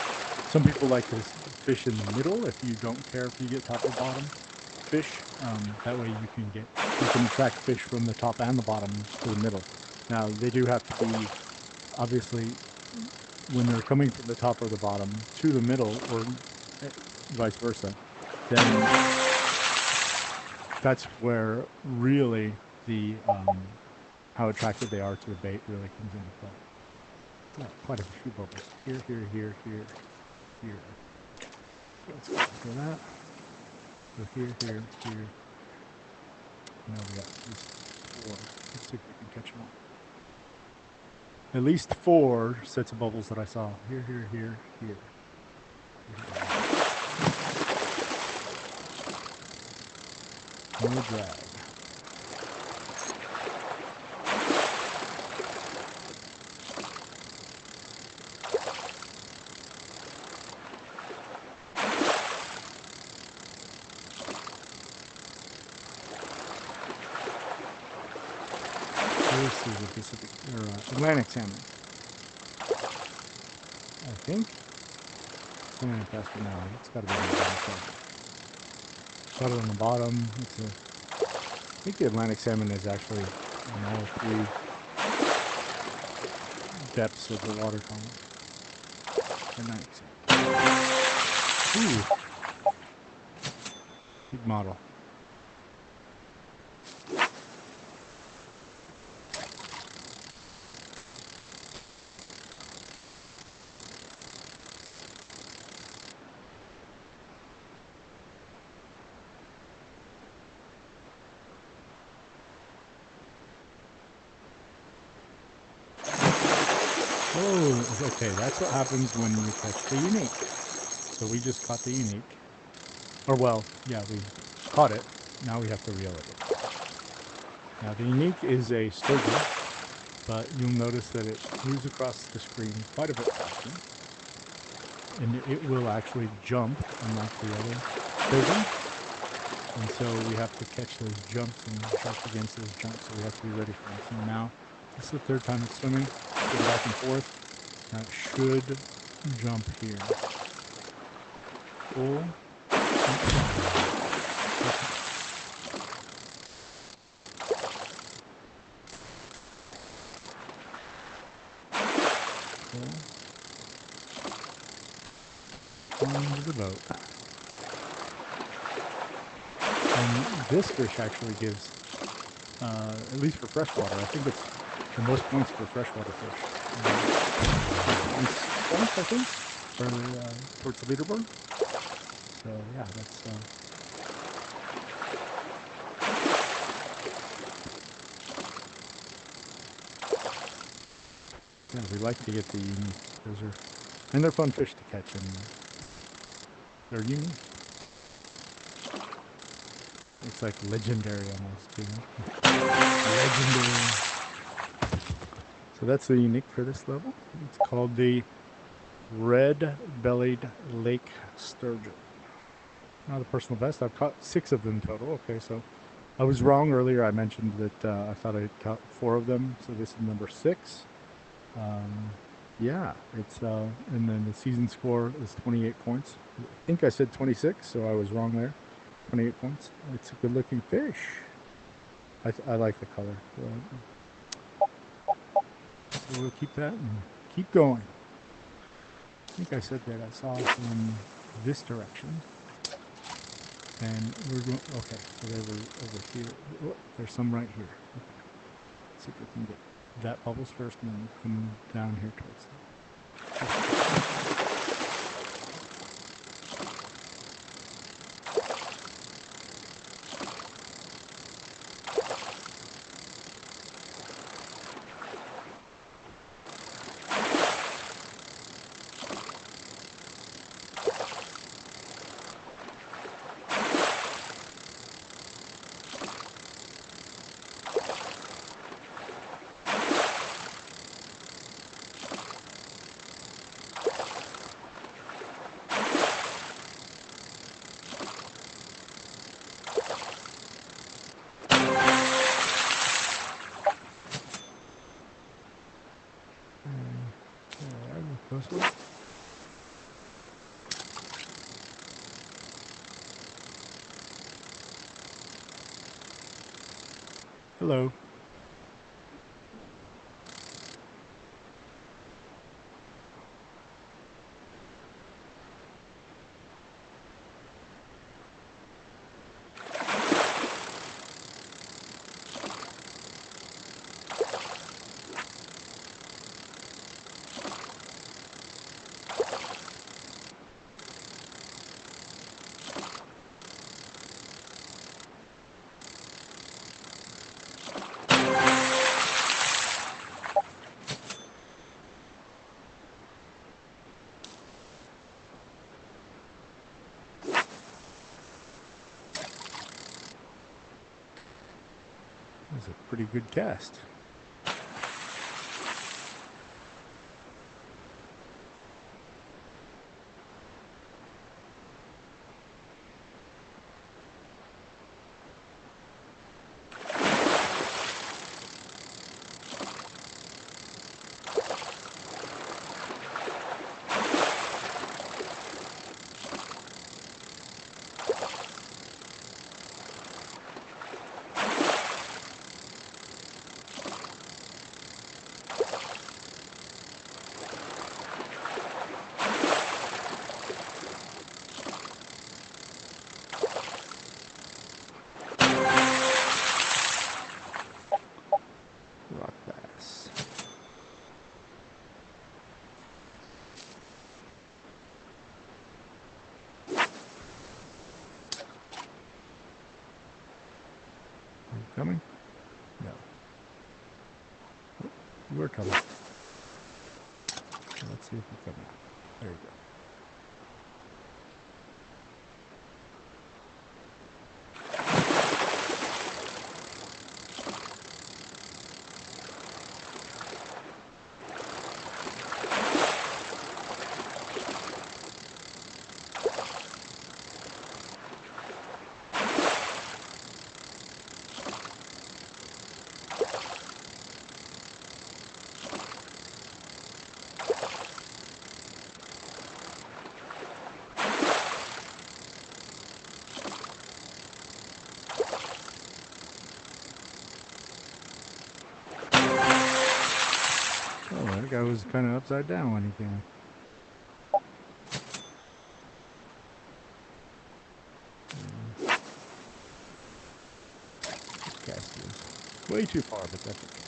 Some people like to fish in the middle if you don't care if you get top or bottom fish. That way you can attract fish from the top and the bottom to the middle. Now they do have to be, obviously, when they're coming from the top or the bottom to the middle or vice versa, then that's where really the how attractive they are to the bait really comes into play. Oh, quite a few bubbles. Here, here, here, here, here. Let's go for that. So here, here, here. Now we got at least 4. Let's see if we can catch them all. At least 4 sets of bubbles that I saw. Here, here, here, here. No drag. This is a Pacific or Atlantic salmon. I think. Coming in faster now. It's got to be on the bottom side. Got it on the bottom. I think the Atlantic salmon is actually on all 3 depths of the water column. Atlantic salmon. Ooh. Big model. Oh, okay, that's what happens when you catch the unique. So we just caught the unique. Or well, yeah, we caught it. Now we have to reel it. Now the unique is a sturgeon, but you'll notice that it moves across the screen quite a bit faster. And it will actually jump, unlike the other sturgeon. And so we have to catch those jumps and shark against those jumps, so we have to be ready for them. So now, this is the 3rd time it's swimming, going back and forth. Now it should jump here. Pull. Pull. Onto the boat. And this fish actually gives, at least for freshwater, I think it's the most points for freshwater fish. Points, I think, for towards the leaderboard. So yeah, that's yeah, we like to get the unique. And they're fun fish to catch, and they're unique. It's like legendary almost, you know? Legendary. So that's the unique for this level. It's called the red-bellied lake sturgeon. Not a personal best. I've caught 6 of them total. Okay, so I was wrong earlier. I mentioned that I thought I'd caught 4 of them, so this is number 6. Yeah, it's and then the season score is 28 points. I think I said 26, so I was wrong there. 28 points. It's a good-looking fish. I like the color. So we'll keep that and keep going. I think I said that I saw from this direction. And we're going, okay, so they were over here. Oh, there's some right here. Okay. Let's see if we can get that bubbles first and then come down here towards them. Hello. That was a pretty good cast. Coming? No. Oh, you are coming. Let's see if you're coming. There you go. Oh, that guy was kind of upside down when he came. Cast is way too far, but that's okay.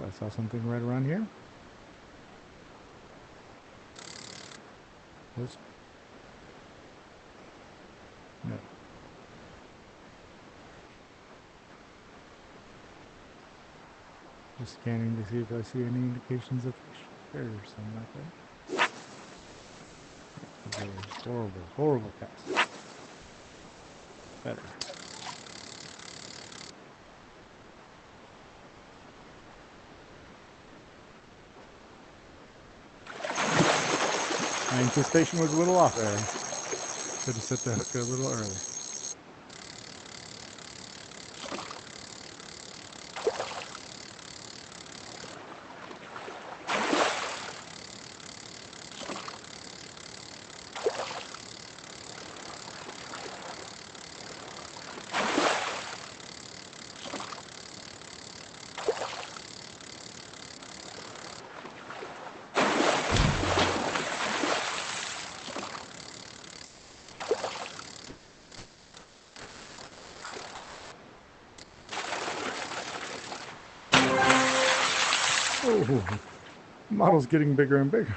I saw something right around here. Whoops. No. Just scanning to see if I see any indications of fish. There's some right there. Horrible, horrible cast. Better. My anticipation was a little off there. Should have set the hook a little early. Oh, the model's getting bigger and bigger.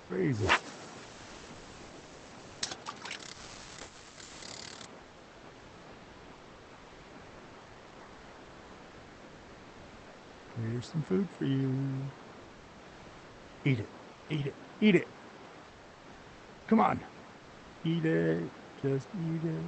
Crazy. Here's some food for you. Eat it, eat it, eat it. Come on. Eat it, just eat it.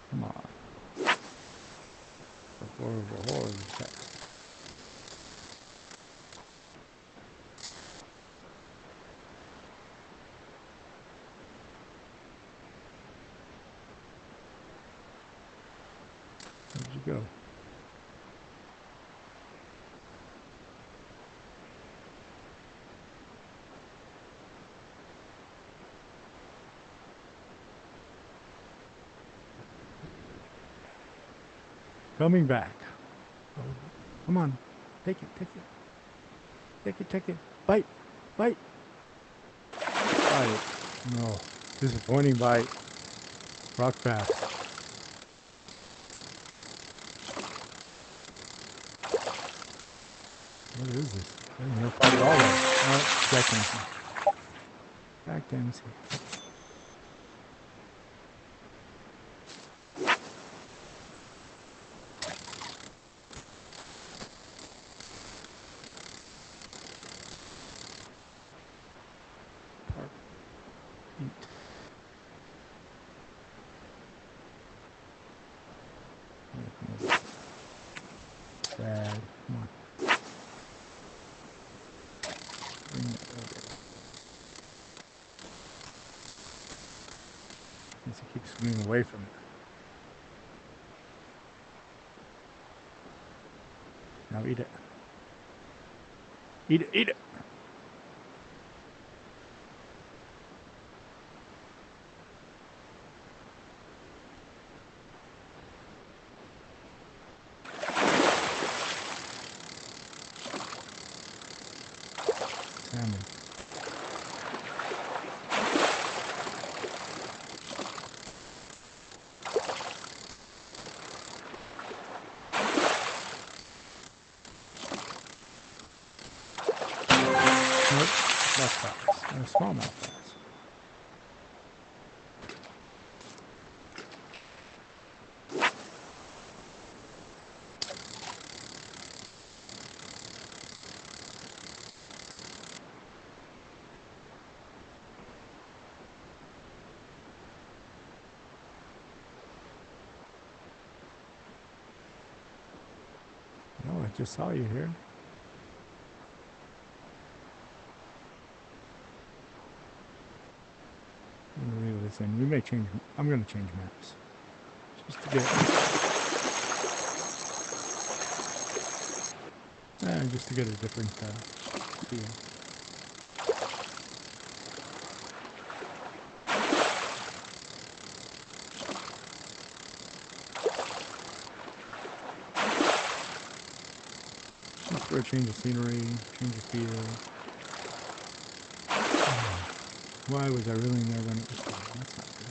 Come on. Horrible cat. Where'd you go? Coming back. Oh, come on. Take it, take it. Take it, take it. Bite. Bite. Bite. No. Disappointing bite. Rock bass. What is this? I didn't know fight at all. Oh, Jack Dempsey. Jack Dempsey. Bad. Come on. Bring it over. Since he keeps moving away from it. Now eat it. Eat it, eat it. Salmon. Nope. Rock bass. And a smallmouth bass. just saw you here. I'm gonna reel this in. We may change. I'm gonna change maps just to get a different feel. Just for a change of scenery, change of feel. Why was I reeling there when it was full? That's not good.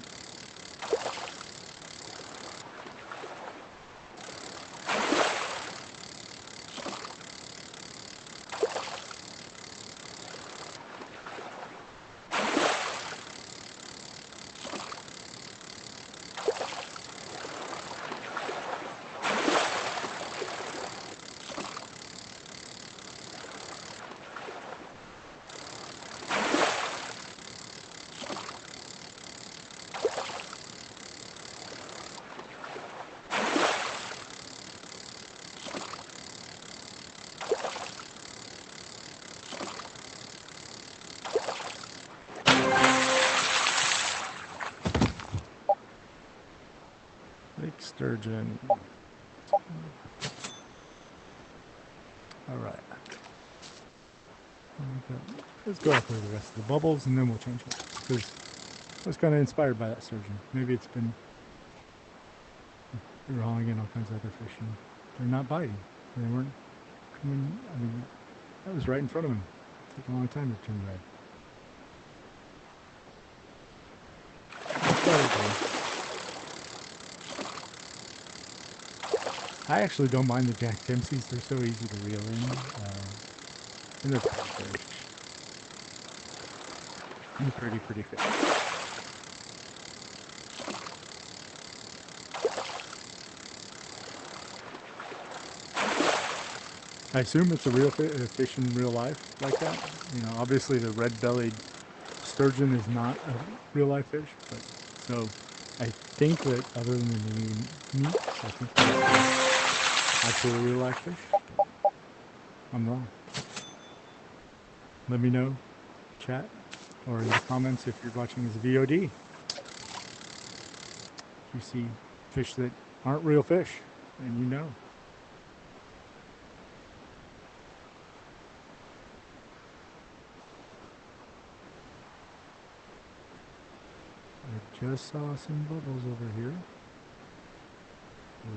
Sturgeon. All right. Let's go after the rest of the bubbles, and then we'll change it. Because I was kind of inspired by that sturgeon. Maybe it's been they're hauling in all kinds of other fish, and they're not biting. They weren't coming. I mean, that was right in front of him. It took a long time to turn red. I actually don't mind the Jack Dempseys. They're so easy to reel in. And they're pretty fish. And pretty fish. I assume it's a real fish in real life like that. You know, obviously the red-bellied sturgeon is not a real-life fish, but so I think that other than the meats, I think that's actually a real life fish. I'm wrong. Let me know, chat, or in the comments if you're watching this VOD. If you see fish that aren't real fish, and you know. I just saw some bubbles over here.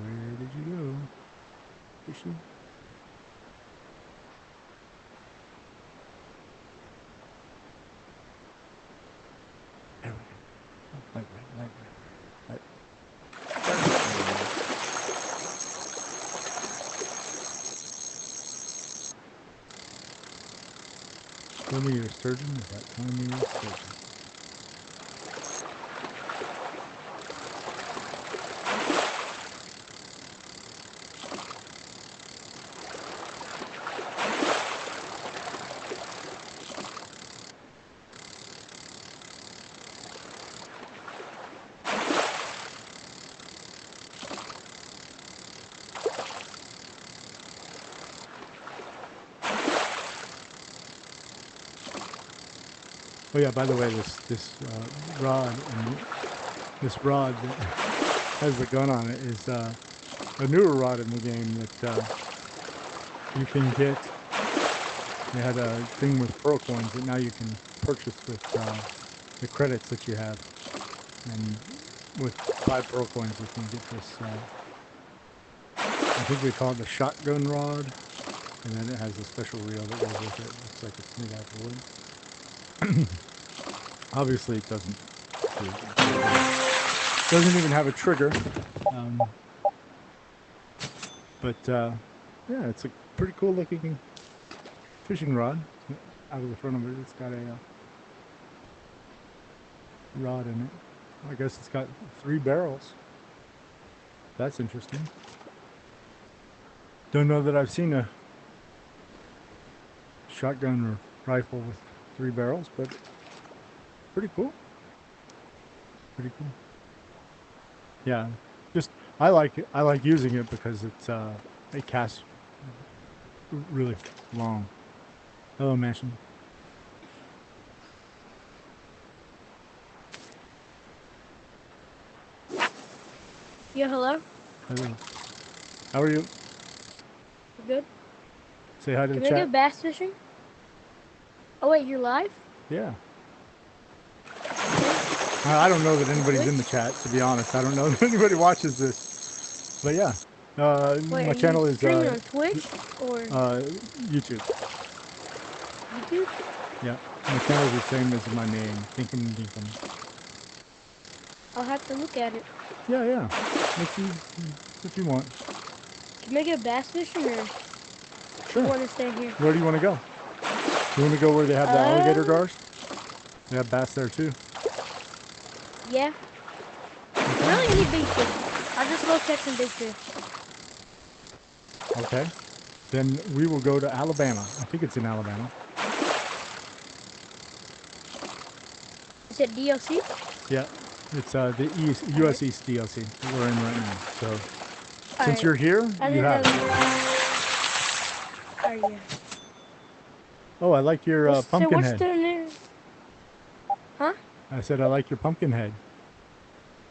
Where did you go? Fishy? There we go. Light. Tell me your sturgeon. Is that telling me your sturgeon? Oh yeah, by the way, this rod and this rod that has the gun on it is a newer rod in the game that you can get. They had a thing with pearl coins that now you can purchase with the credits that you have, and with 5 pearl coins you can get this. I think they call it the shotgun rod, and then it has a special reel that goes with it. It looks like it's made out of wood. Obviously it doesn't even have a trigger, but yeah, it's a pretty cool looking fishing rod. Out of the front of it, it's got a rod in it. I guess it's got 3 barrels. That's interesting. Don't know that I've seen a shotgun or rifle with 3 barrels, but pretty cool. Pretty cool. Yeah, just I like using it because it's it casts really long. Hello, Mansion. Yeah, hello? Hello. How are you? You good? Say hi to Can the we go chat. bass fishing? Oh wait, you're live? Yeah. I don't know that anybody's in the chat, to be honest. I don't know if anybody watches this. But yeah. Wait, My are channel you is streaming on Twitch or YouTube. YouTube? Yeah. My channel is the same as my name, Thinkum Dinkum. I'll have to look at it. Yeah, yeah. If you want. Can we go bass fishing or Sure. you want to stay here? Where do you want to go? You want to go where they have the alligator jars? They have bass there too. Yeah. Really any big fish. I just love catching big fish. Okay. Then we will go to Alabama. I think it's in Alabama. Is it DLC? Yeah. It's the East, US East DLC that we're in right now. So since you're here, you have it. Oh yeah. Oh, I like your pumpkin what's head. the new? Huh? I said I like your pumpkin head.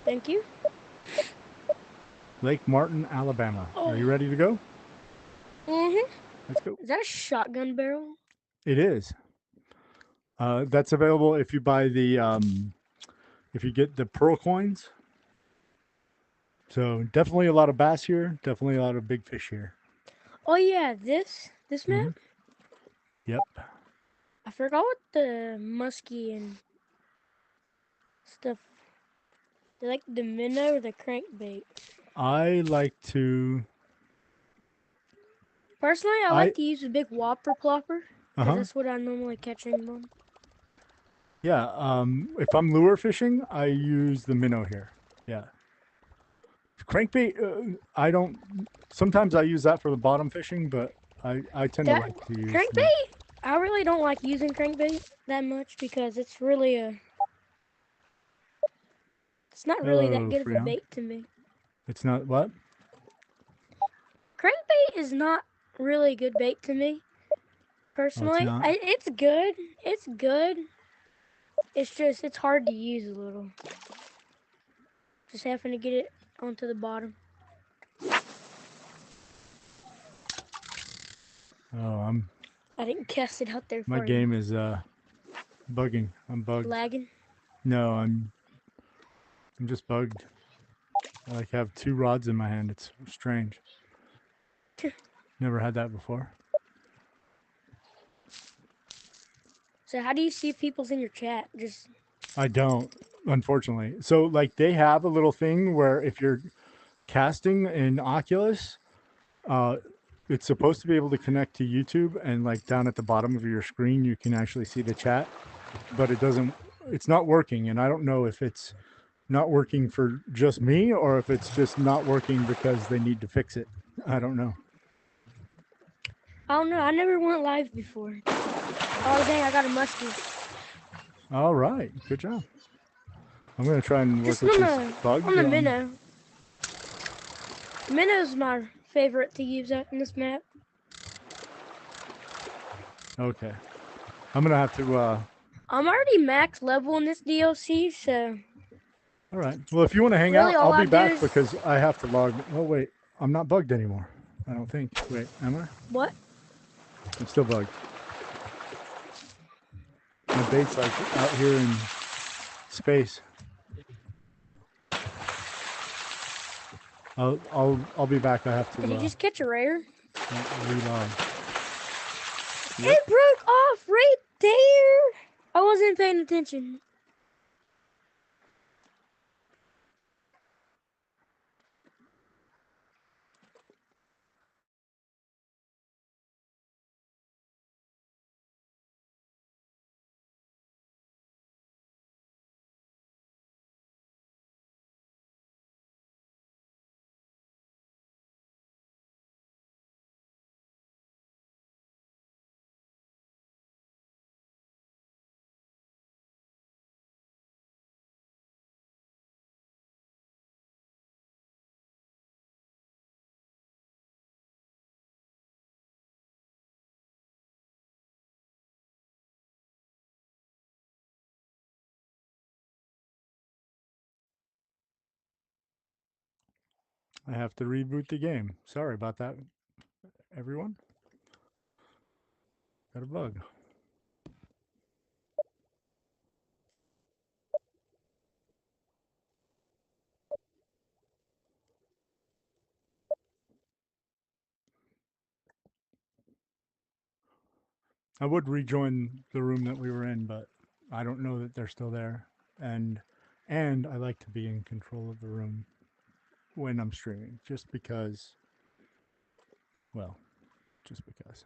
Thank you. Lake Martin, Alabama. Oh. Are you ready to go? Mm-hmm. Let's go. Is that a shotgun barrel? It is. That's available if you buy the if you get the pearl coins. So definitely a lot of bass here. Definitely a lot of big fish here. Oh yeah, this map? Yep. I forgot what the muskie and stuff. They like the minnow or the crankbait. I like to. Personally, I like to use a big whopper plopper because that's what I normally catch on. Yeah. If I'm lure fishing, I use the minnow here. Yeah. Crankbait, I don't. Sometimes I use that for the bottom fishing, but I tend to like to use crankbait. I really don't like using crankbait that much because it's really it's not really that good of a bait to me. It's not what? Crankbait is not really good bait to me. Personally, it's good. It's good. It's just it's hard to use a little. Just having to get it onto the bottom. Oh, I didn't cast it out there for my game is bugging. I'm bugged. Lagging? No, I'm just bugged. I like have two rods in my hand. It's strange. Never had that before. So how do you see people's in your chat? Just I don't, unfortunately. So like they have a little thing where if you're casting in Oculus, it's supposed to be able to connect to YouTube, and like down at the bottom of your screen you can actually see the chat, but it's not working, and I don't know if it's not working for just me or if it's just not working because they need to fix it. I don't know. I don't know. I never went live before. Oh dang! I got a muskie. All right, good job. I'm gonna try and work Just with this bug. on the minnow. Minnow's my favorite to use in this map. Okay, I'm gonna have to. I'm already max level in this DLC, so. All right. Well, if you want to hang Really, out, all I'll I be do back is- because I have to log. Oh wait, I'm not bugged anymore. I don't think. Wait, am I? What? I'm still bugged. My bait's like out here in space. I'll be back. I have to. Did you just catch a rare? Relog. It broke off right there. I wasn't paying attention. I have to reboot the game. Sorry about that, everyone. Got a bug. I would rejoin the room that we were in, but I don't know that they're still there. And I like to be in control of the room when I'm streaming, just because. Well, just because.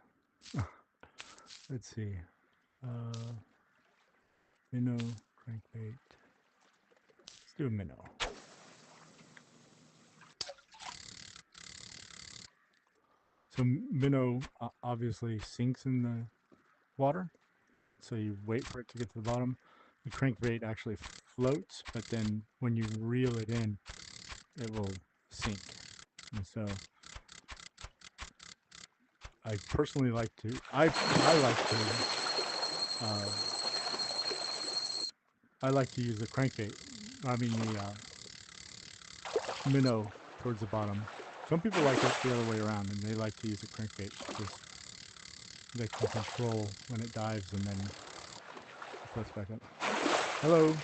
Let's see. Minnow, crankbait. Let's do a minnow. So minnow obviously sinks in the water, so you wait for it to get to the bottom. The crankbait actually floats, but then when you reel it in, it will sink. And so I personally like to. I like to use the crankbait. I mean the minnow towards the bottom. Some people like it the other way around, and they like to use the crankbait because they can control when it dives and then it floats back up. Hello.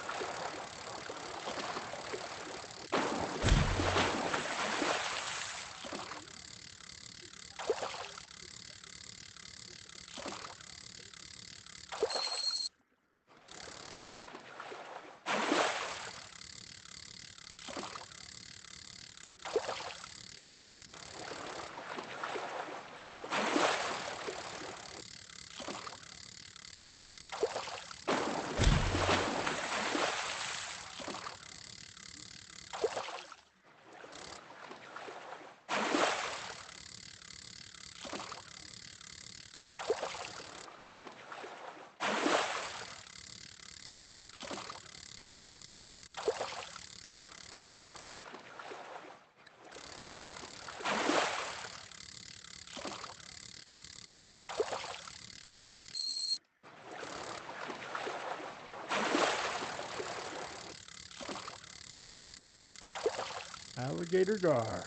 Alligator gar.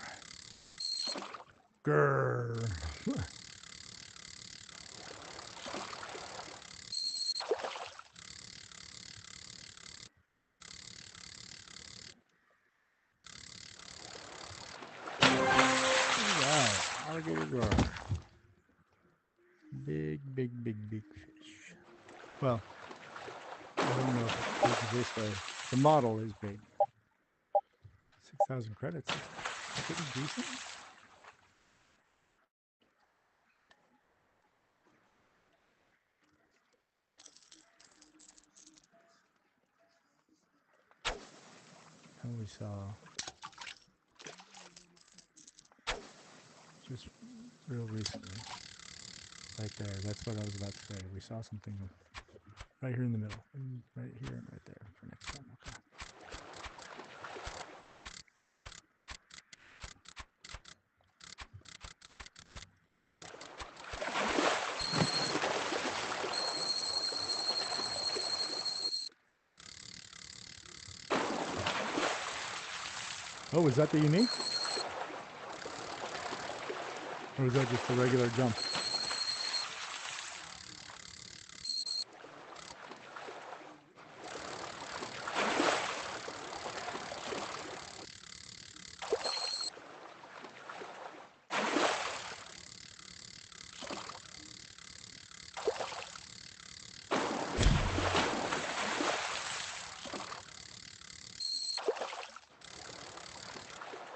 Grrr. Wow, alligator gar. Big, big, big, big fish. Well, I don't know if it's big this way. The model is big. 6,000 credits is pretty decent. And we saw just real recently, right there. That's what I was about to say. We saw something right here in the middle, and right here and right there for next time. Okay. Oh, was that the unique? Or was that just a regular jump?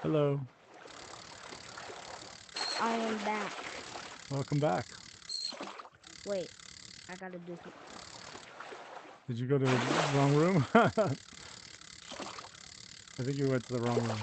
Hello. I am back. Welcome back. Wait, I gotta do something. Did you go to the wrong room? I think you went to the wrong room.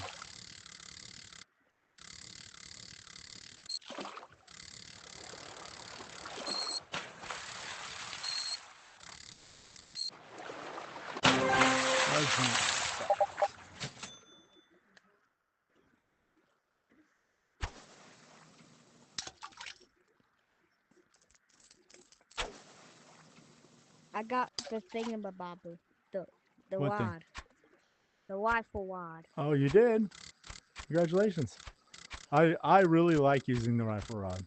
I got the thingamabobber, the What thing? wad, the rifle wad. Oh, you did? Congratulations. I really like using the rifle rod.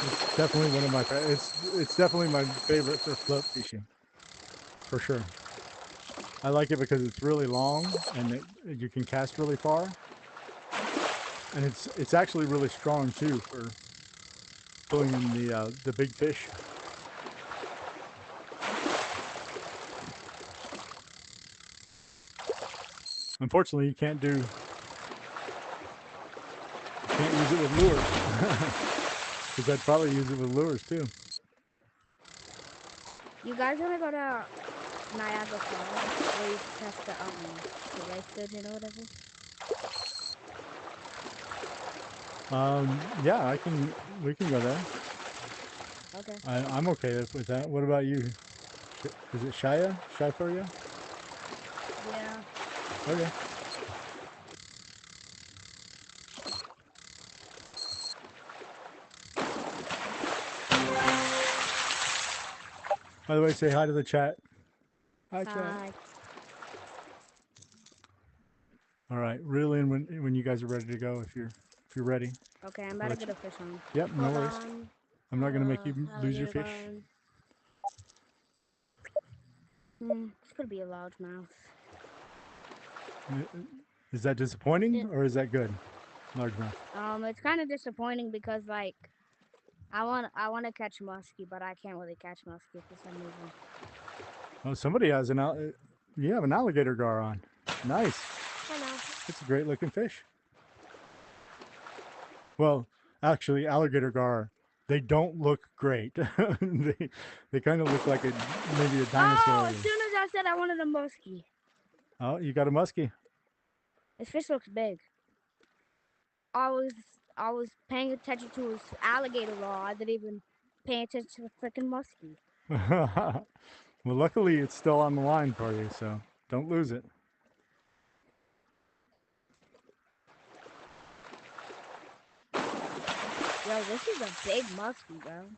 It's definitely one of my it's definitely my favorite for float fishing, for sure. I like it because it's really long and you can cast really far, and it's actually really strong too for pulling in the big fish. Unfortunately, you can't use it with lures, because I'd probably use it with lures too. You guys wanna go to Niagara Falls where you can catch the lake sturgeon or whatever? Yeah, we can go there. Okay. I'm okay with that. What about you? Is it Shia? Shia for you? Yeah. Okay. By the way, say hi to the chat. Hi, chat. Hi. All right, reel in when you guys are ready to go. If you're ready. Okay, I'm about to get a fish on. Yep, no Hold worries. on. I'm not gonna make you lose your Alligator fish. gun. This could be a largemouth. Is that disappointing It, or is that good? Largemouth. It's kind of disappointing because like I want to catch muskie, but I can't really catch muskie for some reason. Oh, somebody has you have an alligator gar on. Nice. I know. It's a great looking fish. Well, actually, alligator gar, they don't look great. They kind of look like maybe a Oh, dinosaur. as soon as I said I wanted a muskie, Oh, you got a muskie. this fish looks big. I was I was paying attention to his alligator raw. I didn't even pay attention to the freaking muskie. Well, luckily it's still on the line for you, so don't lose it. Yo, this is a big muskie, bro.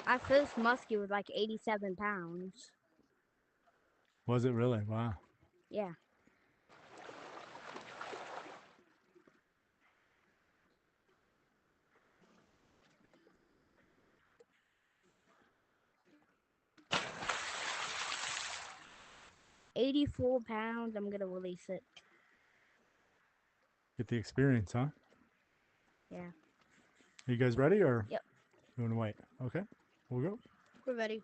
Our first muskie was like 87 pounds. Was it really? Wow. Yeah. £84. I'm gonna release it. Get the experience, huh? Yeah. Are you guys ready or Yep. you want to wait? Okay, we'll go. We're ready.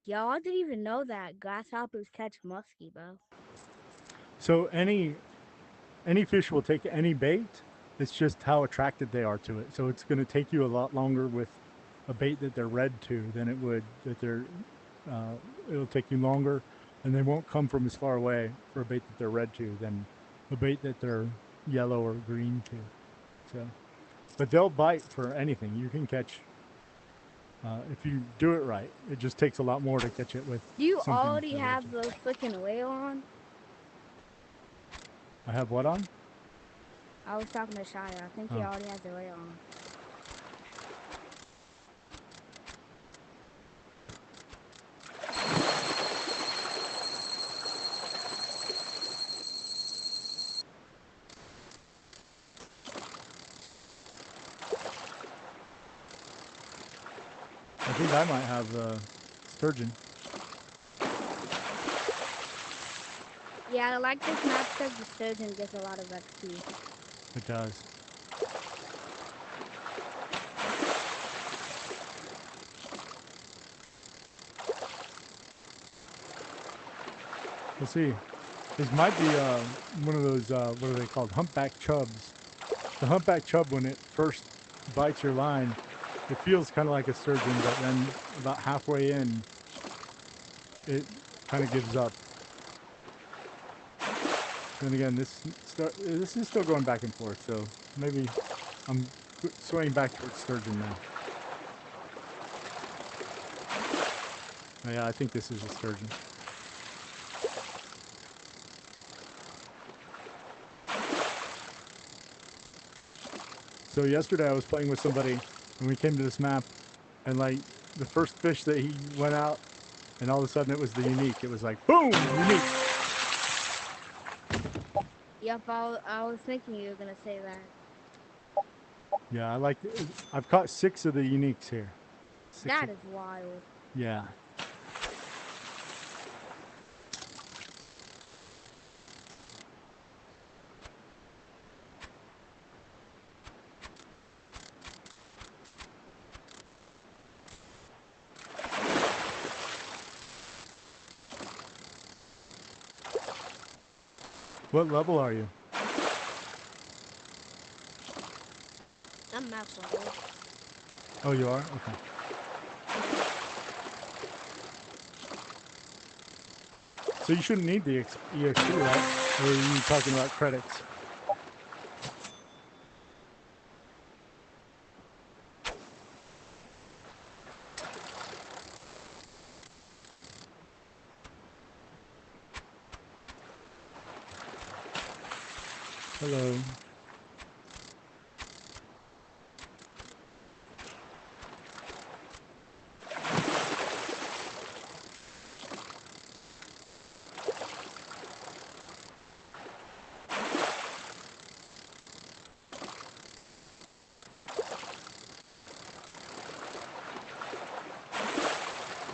Yo, I didn't even know that grasshoppers catch muskie, bro. So any fish will take any bait. It's just how attracted they are to it. So it's going to take you a lot longer with a bait that they're red to than it would that they're. It'll take you longer, and they won't come from as far away for a bait that they're red to than a bait that they're yellow or green to. So, but they'll bite for anything. You can catch if you do it right. It just takes a lot more to catch it with Do you something that already they're red have to. the freaking oil on? I have what on? I was talking to Shia. I think he Oh. already has the oil on. I think I might have sturgeon. Yeah, I like this map because the sturgeon gets a lot of XP. It does. We'll see. This might be one of those, what are they called? Humpback chubs. The humpback chub, when it first bites your line, it feels kind of like a sturgeon, but then about halfway in, it kind of gives up. And again, this is still going back and forth, so maybe I'm swaying back towards sturgeon now. Oh, yeah, I think this is a sturgeon. So yesterday I was playing with somebody and we came to this map and like the first fish that he went out and all of a sudden it was the unique. It was like, boom, unique. Yep, I was thinking you were gonna say that. Yeah, I like. I've caught 6 of the uniques here. That is wild. Yeah. What level are you? I'm max level. Oh, you are? Okay. So you shouldn't need the EXP, right? Or are you talking about credits? Hello.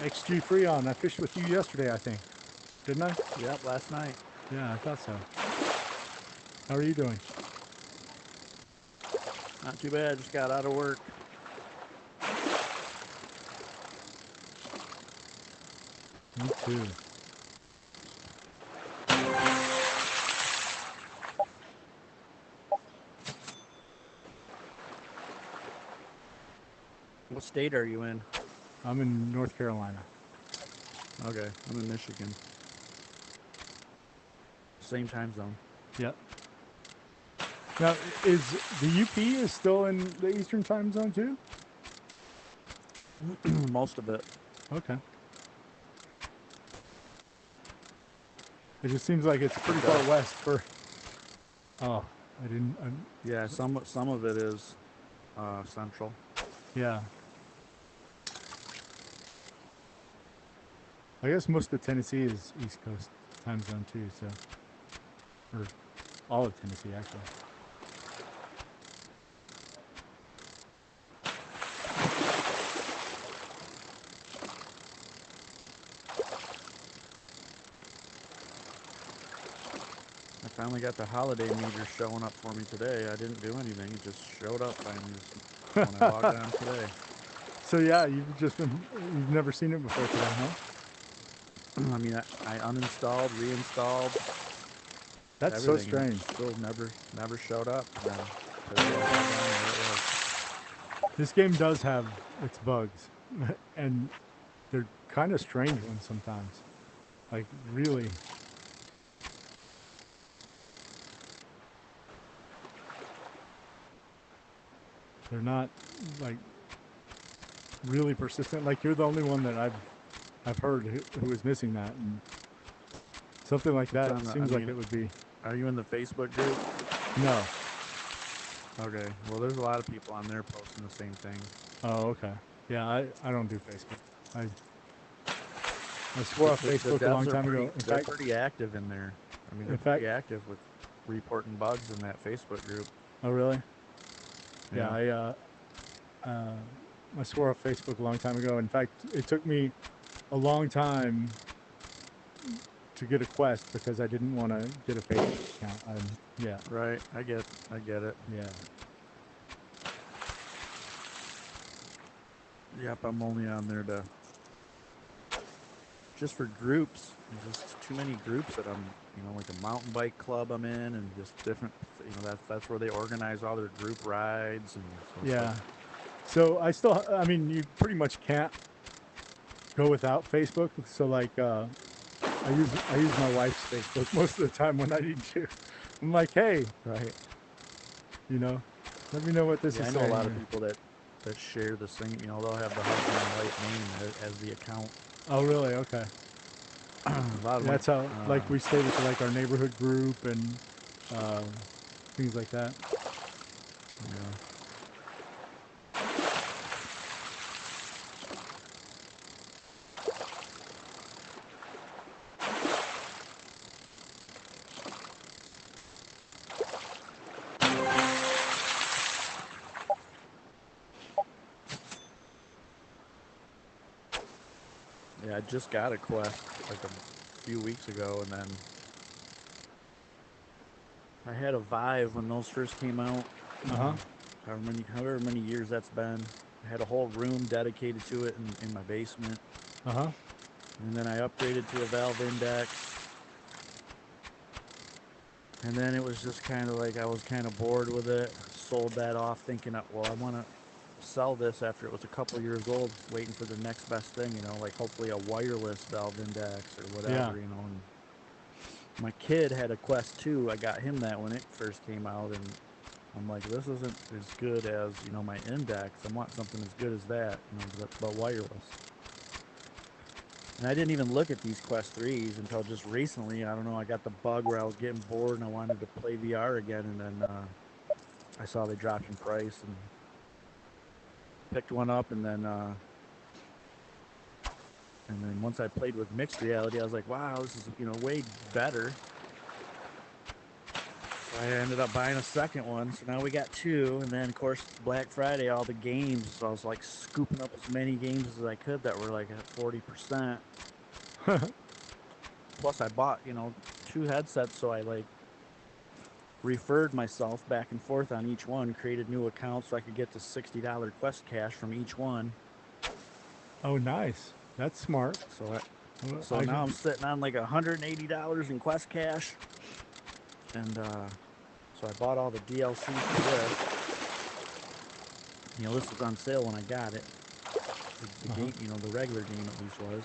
XG Freon, I fished with you yesterday, I think. Didn't I? Yep, last night. Yeah, I thought so. How are you doing? Not too bad, just got out of work. Me too. What state are you in? I'm in North Carolina. Okay, I'm in Michigan. Same time zone. Yep. Now, is the UP is still in the Eastern time zone too? Most of it. Okay. It just seems like it's pretty far west for. Oh, I didn't. Yeah, some of it is central. Yeah. I guess most of Tennessee is East Coast time zone too, so. Or all of Tennessee, actually. I finally got the holiday meter showing up for me today. I didn't do anything; it just showed up finally when I logged on today. So yeah, you've never seen it before today, huh? I mean, I uninstalled, reinstalled. That's so strange. Still never showed up. And then today I logged on and there it was. This game does have its bugs, and they're kind of strange ones sometimes. Like, really. They're not, like, really persistent. Like, you're the only one that I've heard who is missing that. And something like that seems like it would be. Are you in the Facebook group? No. Okay. Well, there's a lot of people on there posting the same thing. Oh, okay. Yeah, I don't do Facebook. I swore off Facebook a long time ago. They're pretty active in there. I mean, they're pretty active with reporting bugs in that Facebook group. Oh, really? Yeah. I swore off Facebook a long time ago. In fact, it took me a long time to get a Quest because I didn't want to get a Facebook account. Yeah. Right. I get it. Yeah. Yep. I'm only on there to just for groups. There's just too many groups that I'm, like a mountain bike club I'm in, and just different. That's where they organize all their group rides and. So yeah. So I mean, you pretty much can't go without Facebook. So like, I use my wife's Facebook most of the time when I need to. I'm like, hey, right. Let me know what this is I know saying. a lot of people that share the same. They'll have the husband and wife name as the account. Oh, really? Okay. That's how, like, we stay with like our neighborhood group and things like that. Yeah. Yeah, I just got a Quest like a few weeks ago, and then I had a Vive when those first came out. Uh-huh. However many years that's been. I had a whole room dedicated to it in my basement. Uh-huh. And then I upgraded to a Valve Index. And then it was just kind of like I was kind of bored with it. Sold that off thinking, well, I want to sell this after it was a couple years old, waiting for the next best thing, like hopefully a wireless Valve Index or whatever, Yeah. And my kid had a Quest 2. I got him that when it first came out, and I'm like, this isn't as good as, my Index. I want something as good as that, but wireless. And I didn't even look at these Quest 3s until just recently. I don't know, I got the bug where I was getting bored and I wanted to play VR again, and then I saw they dropped in price and picked one up, and then once I played with mixed reality, I was like, wow, this is, way better. I ended up buying a second one, so now we got two. And then, of course, Black Friday, all the games. So I was like scooping up as many games as I could that were like at 40%. Plus, I bought, two headsets, so I like referred myself back and forth on each one, created new accounts so I could get to $60 Quest cash from each one. Oh, nice. That's smart. So now I'm sitting on like $180 in Quest cash. And so I bought all the DLC for this. This was on sale when I got it. The game, the regular game at least was.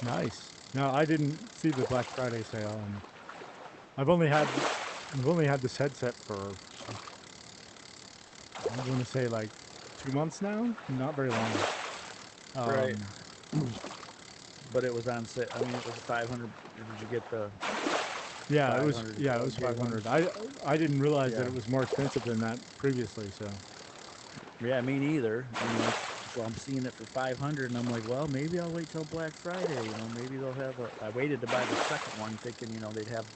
Nice. No, I didn't see the Black Friday sale, and I've only had this headset for I'm going to say like 2 months now. Not very long. Right. But it was on sale. I mean, it was 500. Did you get the? Yeah, it was 500. I didn't realize that it was more expensive than that previously. So. Yeah, me neither. So I'm seeing it for 500, and I'm like, well, maybe I'll wait till Black Friday. Maybe they'll have I waited to buy the second one, thinking they'd have.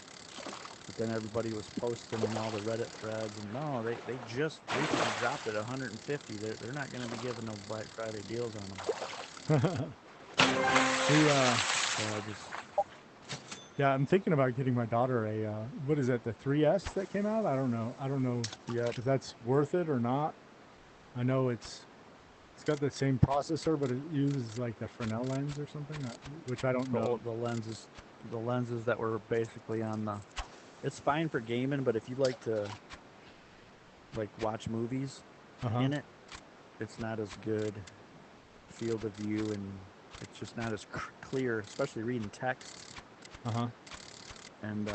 But then everybody was posting in all the Reddit threads, and no, they just recently dropped it 150. They're not going to be giving no Black Friday deals on them. Yeah, I'm thinking about getting my daughter a what is it, the 3S that came out? I don't know if that's worth it or not. I know it's got the same processor, but it uses like the Fresnel lens or something, which I don't know. The lenses that were basically on the. It's fine for gaming, but if you like to like watch movies in it, it's not as good field of view, and it's just not as clear, especially reading text. And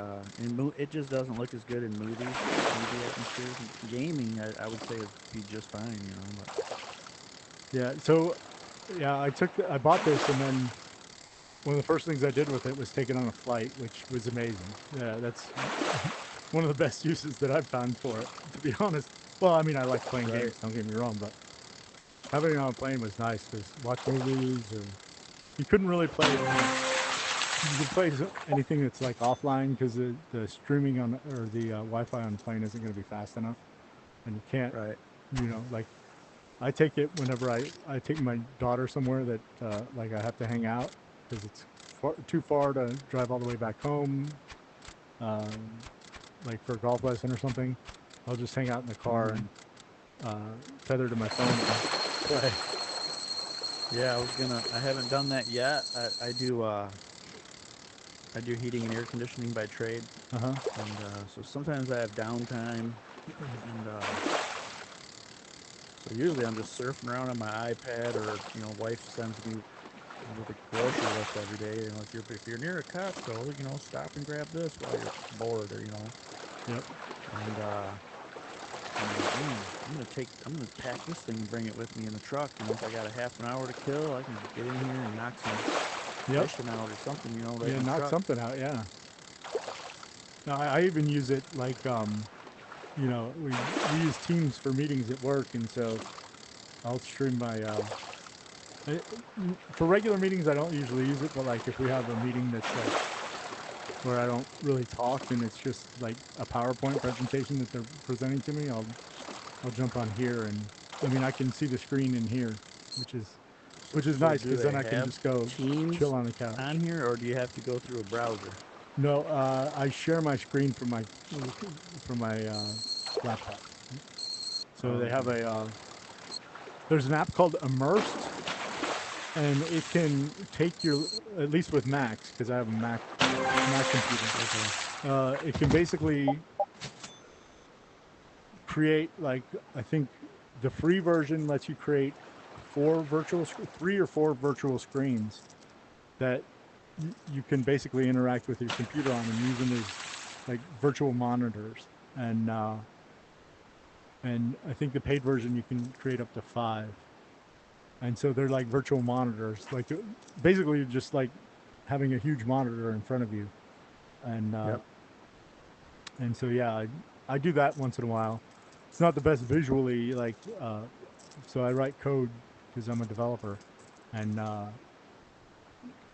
it just doesn't look as good in movie atmospheres. Gaming, I would say, would be just fine, But. Yeah. So, yeah, I bought this, and then one of the first things I did with it was take it on a flight, which was amazing. Yeah, that's one of the best uses that I've found for it, to be honest. Well, I mean, I like playing games, don't get me wrong, but having it on a plane was nice because watch movies, or you couldn't really play. You can play anything that's like offline because the streaming or the Wi-Fi on the plane isn't going to be fast enough, and you can't. Right. Like I take it whenever I take my daughter somewhere that like I have to hang out because it's too far to drive all the way back home. Like for a golf lesson or something, I'll just hang out in the car and tether to my phone and play. Yeah, I haven't done that yet. I do heating and air conditioning by trade. And so sometimes I have downtime, and so usually I'm just surfing around on my iPad, or wife sends me with a grocery list every day. If you're near a Costco, stop and grab this while you're bored, or Yep. And I'm gonna pack this thing and bring it with me in the truck. If I got a half an hour to kill, I can get in here and knock some fishing out or something. Right in the knock truck. something out. Yeah. No, I even use it like we use Teams for meetings at work, and so I'll stream my. For regular meetings, I don't usually use it, but like if we have a meeting that's like where I don't really talk and it's just like a PowerPoint presentation that they're presenting to me, I'll jump on here, and I mean I can see the screen in here, which is which is So nice do because they then I can have just go Teams chill on the couch. on here, or do you have to go through a browser? No, I share my screen from my laptop. So they have a there's an app called Immersed, and it can take your, at least with Macs, because I have a Mac computer. It can basically create, like, I think the free version lets you create 3 or 4 virtual screens that you can basically interact with your computer on and use them as like virtual monitors. And I think the paid version you can create up to 5. And so they're like virtual monitors, like basically just like having a huge monitor in front of you. And and so yeah, I do that once in a while. It's not the best visually, like so I write code because I'm a developer, and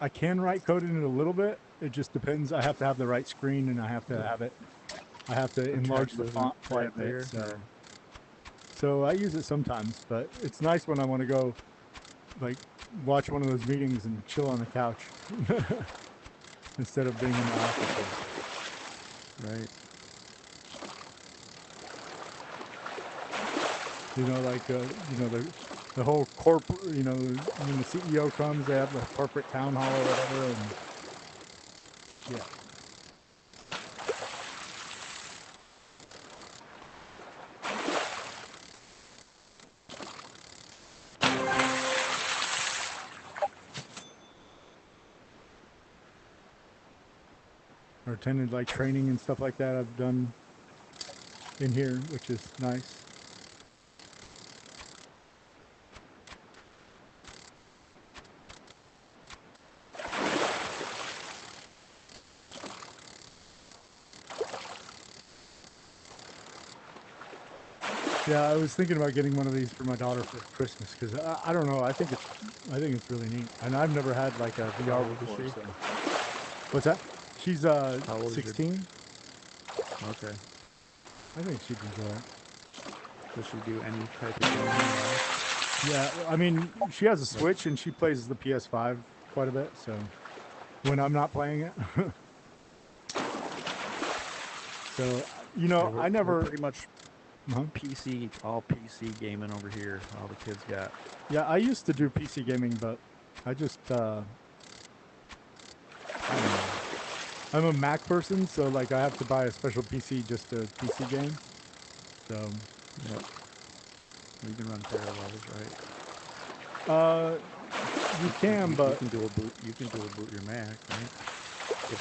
I can write code in it a little bit. It just depends. I have to have the right screen, and I have to enlarge the font quite a bit. So I use it sometimes, but it's nice when I want to go, like, watch one of those meetings and chill on the couch instead of being in the office. Right. You know, like you know, the whole corporate, you know, when the CEO comes, they have the corporate town hall or whatever, and yeah. Or attended like training and stuff like that I've done in here, which is nice. Yeah, I was thinking about getting one of these for my daughter for Christmas because I don't know. I think it's really neat, and I've never had like a VR before. So. What's that? She's How old is 16. Okay. I think she'd enjoy it. Does she do any type of game? Yeah, I mean, she has a Switch and she plays the PS5 quite a bit. So when I'm not playing it, so you know, Yeah, I never we're pretty much PC, all PC gaming over here. All the kids got. Yeah, I used to do PC gaming, but I just I don't know. I'm a Mac person, so like I have to buy a special PC just to PC game. So Yep. You can run parallels, right? you can, but you can dual boot. You can dual boot your Mac, right?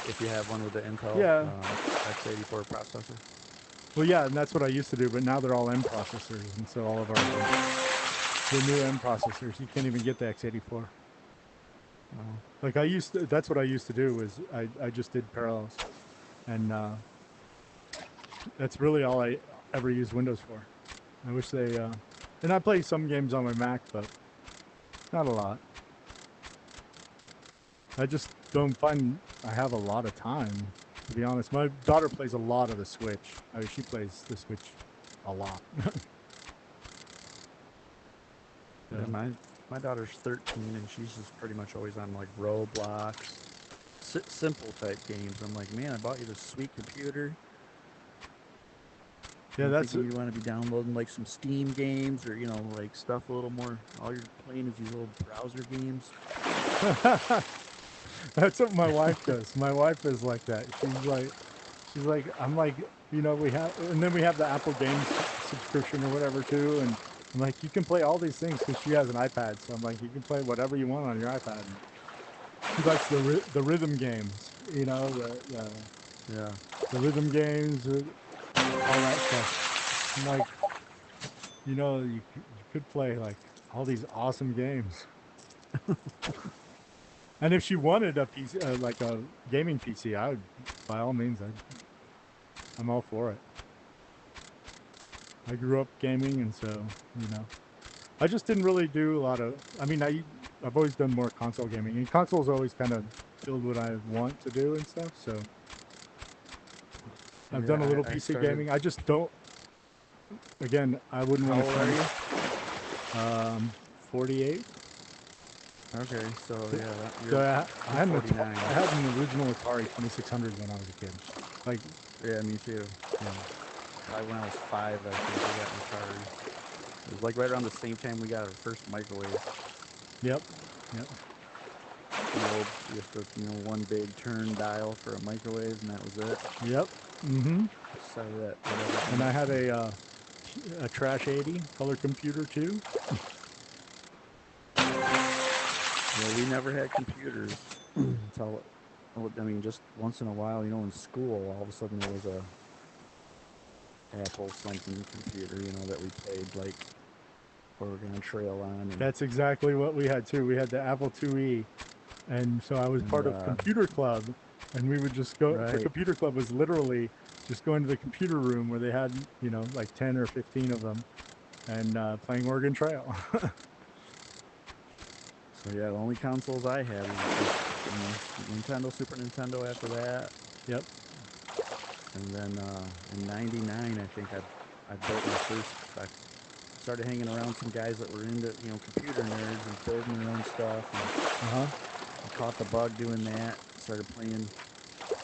If you have one with the Intel x84 processor. Well, yeah, and that's what I used to do, but now they're all M processors, and so all of the new M processors, you can't even get the x84. Like that's what I used to do, was I just did parallels, and that's really all I ever used Windows for. I wish they, and I play some games on my Mac, but not a lot. I just don't find I have a lot of time, to be honest. My daughter plays a lot of the Switch. I mean, she plays the Switch a lot. Yeah, my daughter's 13, and she's just pretty much always on like Roblox, simple type games. I'm like, man, I bought you this sweet computer. Yeah, that's you want to be downloading like some Steam games, or like stuff a little more. All you're playing is these little browser games. That's what my wife does. My wife is like that. She's like, I'm like, we have, and then we have the Apple Games subscription or whatever too, and I'm like, you can play all these things because she has an iPad. So I'm like, you can play whatever you want on your iPad. And she likes the rhythm games, the rhythm games, all that stuff. I'm like, you could play like all these awesome games. And if she wanted a PC, like a gaming PC, I would, by all means, I'm all for it. I grew up gaming, and so, I just didn't really do a lot of, I mean, I've always done more console gaming, and consoles always kind of filled what I want to do and stuff, so I've done a little PC gaming. I just don't, again, I wouldn't want to. How old are you? 48. Okay, so yeah, So you're I had, I'm an, 49. I had an original Atari 2600 when I was a kid. Like, Yeah, me too. yeah. Probably when I was 5, I think we got an Atari. It was like right around the same time we got our first microwave. Yep. Yep. Just a one big turn dial for a microwave, and that was it. Yep. Mm-hmm. So that whatever. And I had a Trash 80 color computer too. Well, we never had computers until, I mean, just once in a while, in school, all of a sudden there was a Apple something computer, that we played like Oregon Trail on. And, That's exactly what we had too. We had the Apple IIe, and so I was part of computer club, and we would just go. Right. The computer club was literally just going to the computer room where they had like 10 or 15 of them, and playing Oregon Trail. So yeah, the only consoles I had was Nintendo, Super Nintendo. After that, Yep. and then in '99, I think I built my first. I started hanging around some guys that were into computer nerds and building their own stuff. And I caught the bug doing that. Started playing.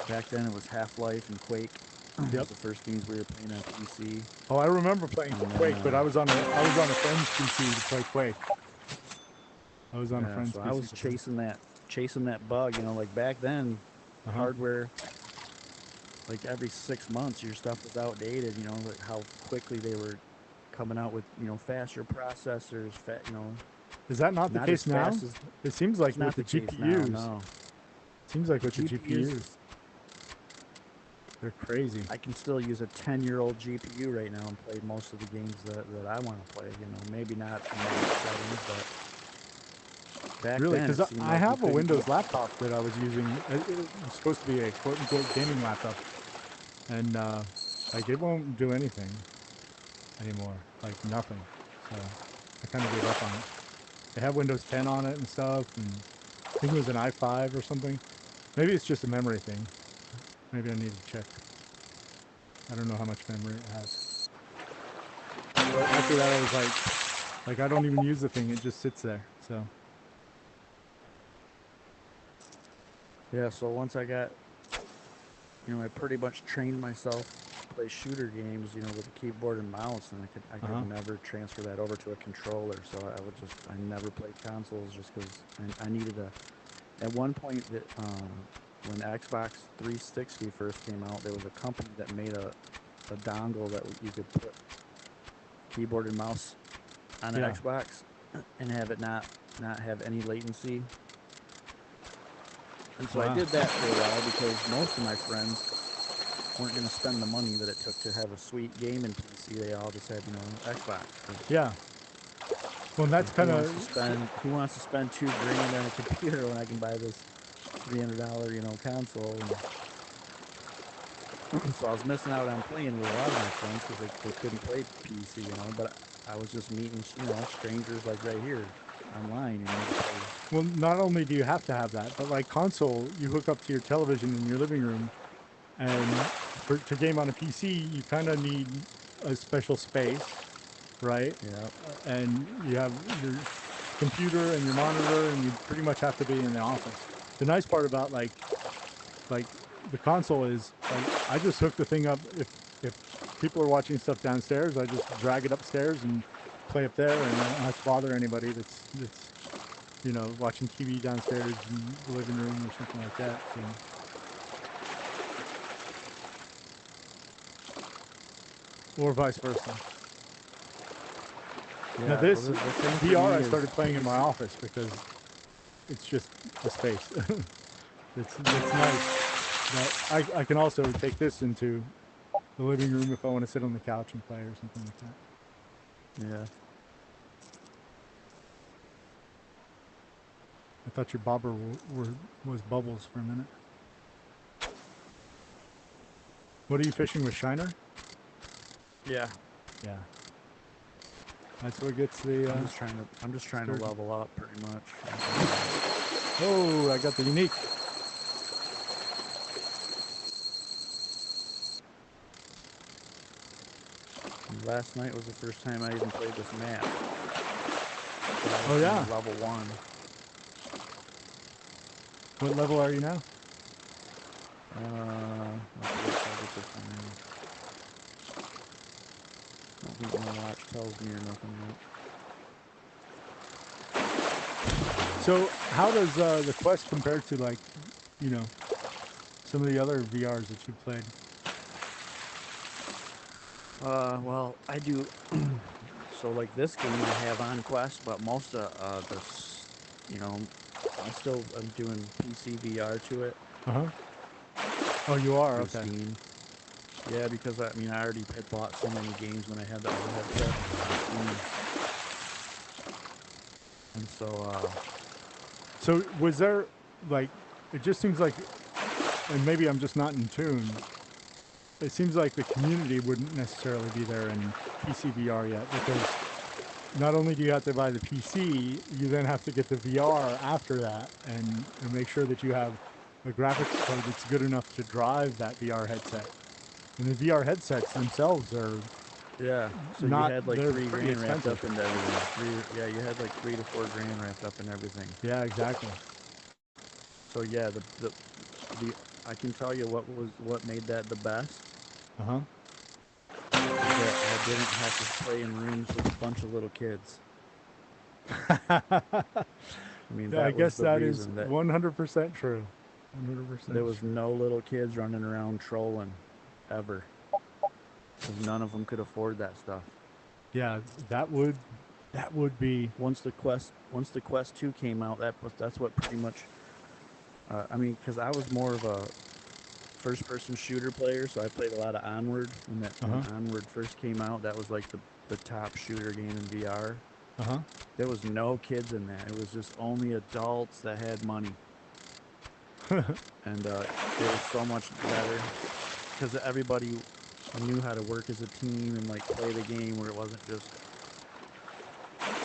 Back then it was Half-Life and Quake. That was the first games we were playing on PC. Oh, I remember playing Quake, but I was on a friend's PC to play Quake. I was on a friend's so PC. I was chasing that bug. Like back then, hardware. Like every 6 months, your stuff was outdated. Like how quickly they were coming out with faster processors. Is that not the case now? It seems like with the GPUs. No. It seems like with the GPUs. They're crazy. I can still use a 10-year-old GPU right now and play most of the games that I want to play. Maybe not in those settings, but back really, then. Because I have a Windows laptop that I was using. It was supposed to be a quote-unquote gaming laptop, and like it won't do anything anymore. Like nothing. So I kind of gave up on it. They have Windows 10 on it and stuff, and I think it was an i5 or something. Maybe it's just a memory thing. Maybe I need to check. I don't know how much memory it has. But after that, I was like I don't even use the thing. It just sits there. So. Yeah, so once I got, I pretty much trained myself to play shooter games, with a keyboard and mouse, and I could never transfer that over to a controller. So I never played consoles just because I needed at one point that, when Xbox 360 first came out, there was a company that made a dongle that you could put keyboard and mouse on an Xbox and have it not have any latency. And so I did that for a while because most of my friends weren't going to spend the money that it took to have a sweet gaming PC. They all just had, Xbox. Yeah. Well, that's kind of who wants to spend $2,000 on a computer when I can buy this $300, console. And so I was missing out on playing with a lot of my friends because they couldn't play PC, But I was just meeting, strangers like right here online, to play. Well, not only do you have to have that, but like console, you hook up to your television in your living room, and to game on a PC, you kind of need a special space, right? Yeah. And you have your computer and your monitor, and you pretty much have to be in the office. The nice part about like the console is like I just hook the thing up. If people are watching stuff downstairs, I just drag it upstairs and play up there, and I don't have to bother anybody that's watching TV downstairs in the living room or something like that. So. Or vice versa. Yeah, now this the VR I started playing in my office because it's just a space. it's nice. But I can also take this into the living room if I want to sit on the couch and play or something like that. Yeah. I thought your bobber was bubbles for a minute. What are you fishing with, Shiner? Yeah. Yeah. That's what gets the. I'm just trying to level up pretty much. Oh, I got the unique. And last night was the first time I even played this map. Oh yeah. Level 1. What level are you now? Let's see if I get this one in. I don't think my watch tells me or nothing yet. So how does the Quest compare to, like, you know, some of the other VRs that you've played? Well, I do. So like this game I have on Quest, but most of this, you know, I'm doing PC VR to it. Oh, you are? Through Okay. Steam. Yeah, because I mean I already had bought so many games when I had the other headset. And so So was there, like, it just seems like, and maybe I'm just not in tune, it seems like the community wouldn't necessarily be there in PC VR yet, because not only do you have to buy the PC, you then have to get the VR after that, and make sure that you have a graphics card that's good enough to drive that VR headset. And the VR headsets themselves are yeah, so not, you had like they're $3 pretty grand wrapped expensive. up into everything. Yeah, you had like $3 to $4 grand wrapped up in everything. Yeah, exactly. So yeah, the I can tell you what made that the best. Uh-huh. Is that I didn't have to play in rooms with a bunch of little kids. I mean, I that was guess the that is reason that 100% true. 100% there was true. no little kids running around trolling, ever. Because none of them could afford that stuff. Yeah, that would be. Once the Quest 2 came out, that's what pretty much. I mean, because I was more of a first-person shooter player, so I played a lot of Onward. When Onward first came out, that was like the top shooter game in VR. There was no kids in that. It was just only adults that had money. And it was so much better because everybody knew how to work as a team and like play the game, where it wasn't just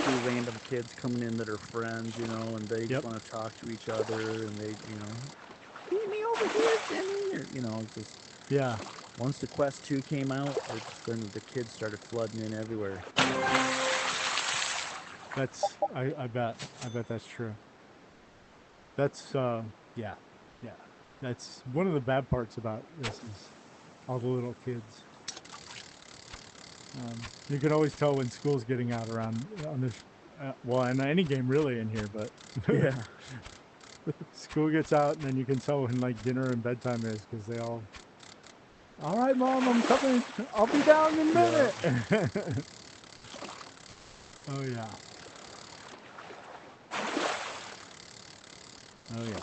two random kids coming in that are friends, you know, and they just want to talk to each other, and they, you know, meet me over here, Jimmy, or, you know, it's just. Yeah. Once the Quest 2 came out, then the kids started flooding in everywhere. That's, I bet that's true. That's, yeah. That's one of the bad parts about this, is all the little kids. You can always tell when school's getting out around on this, well, in any game really in here, but Yeah. school gets out, and then you can tell when like dinner and bedtime is, because they all right, Mom, I'm coming. I'll be down in a minute. Oh yeah. Oh yeah.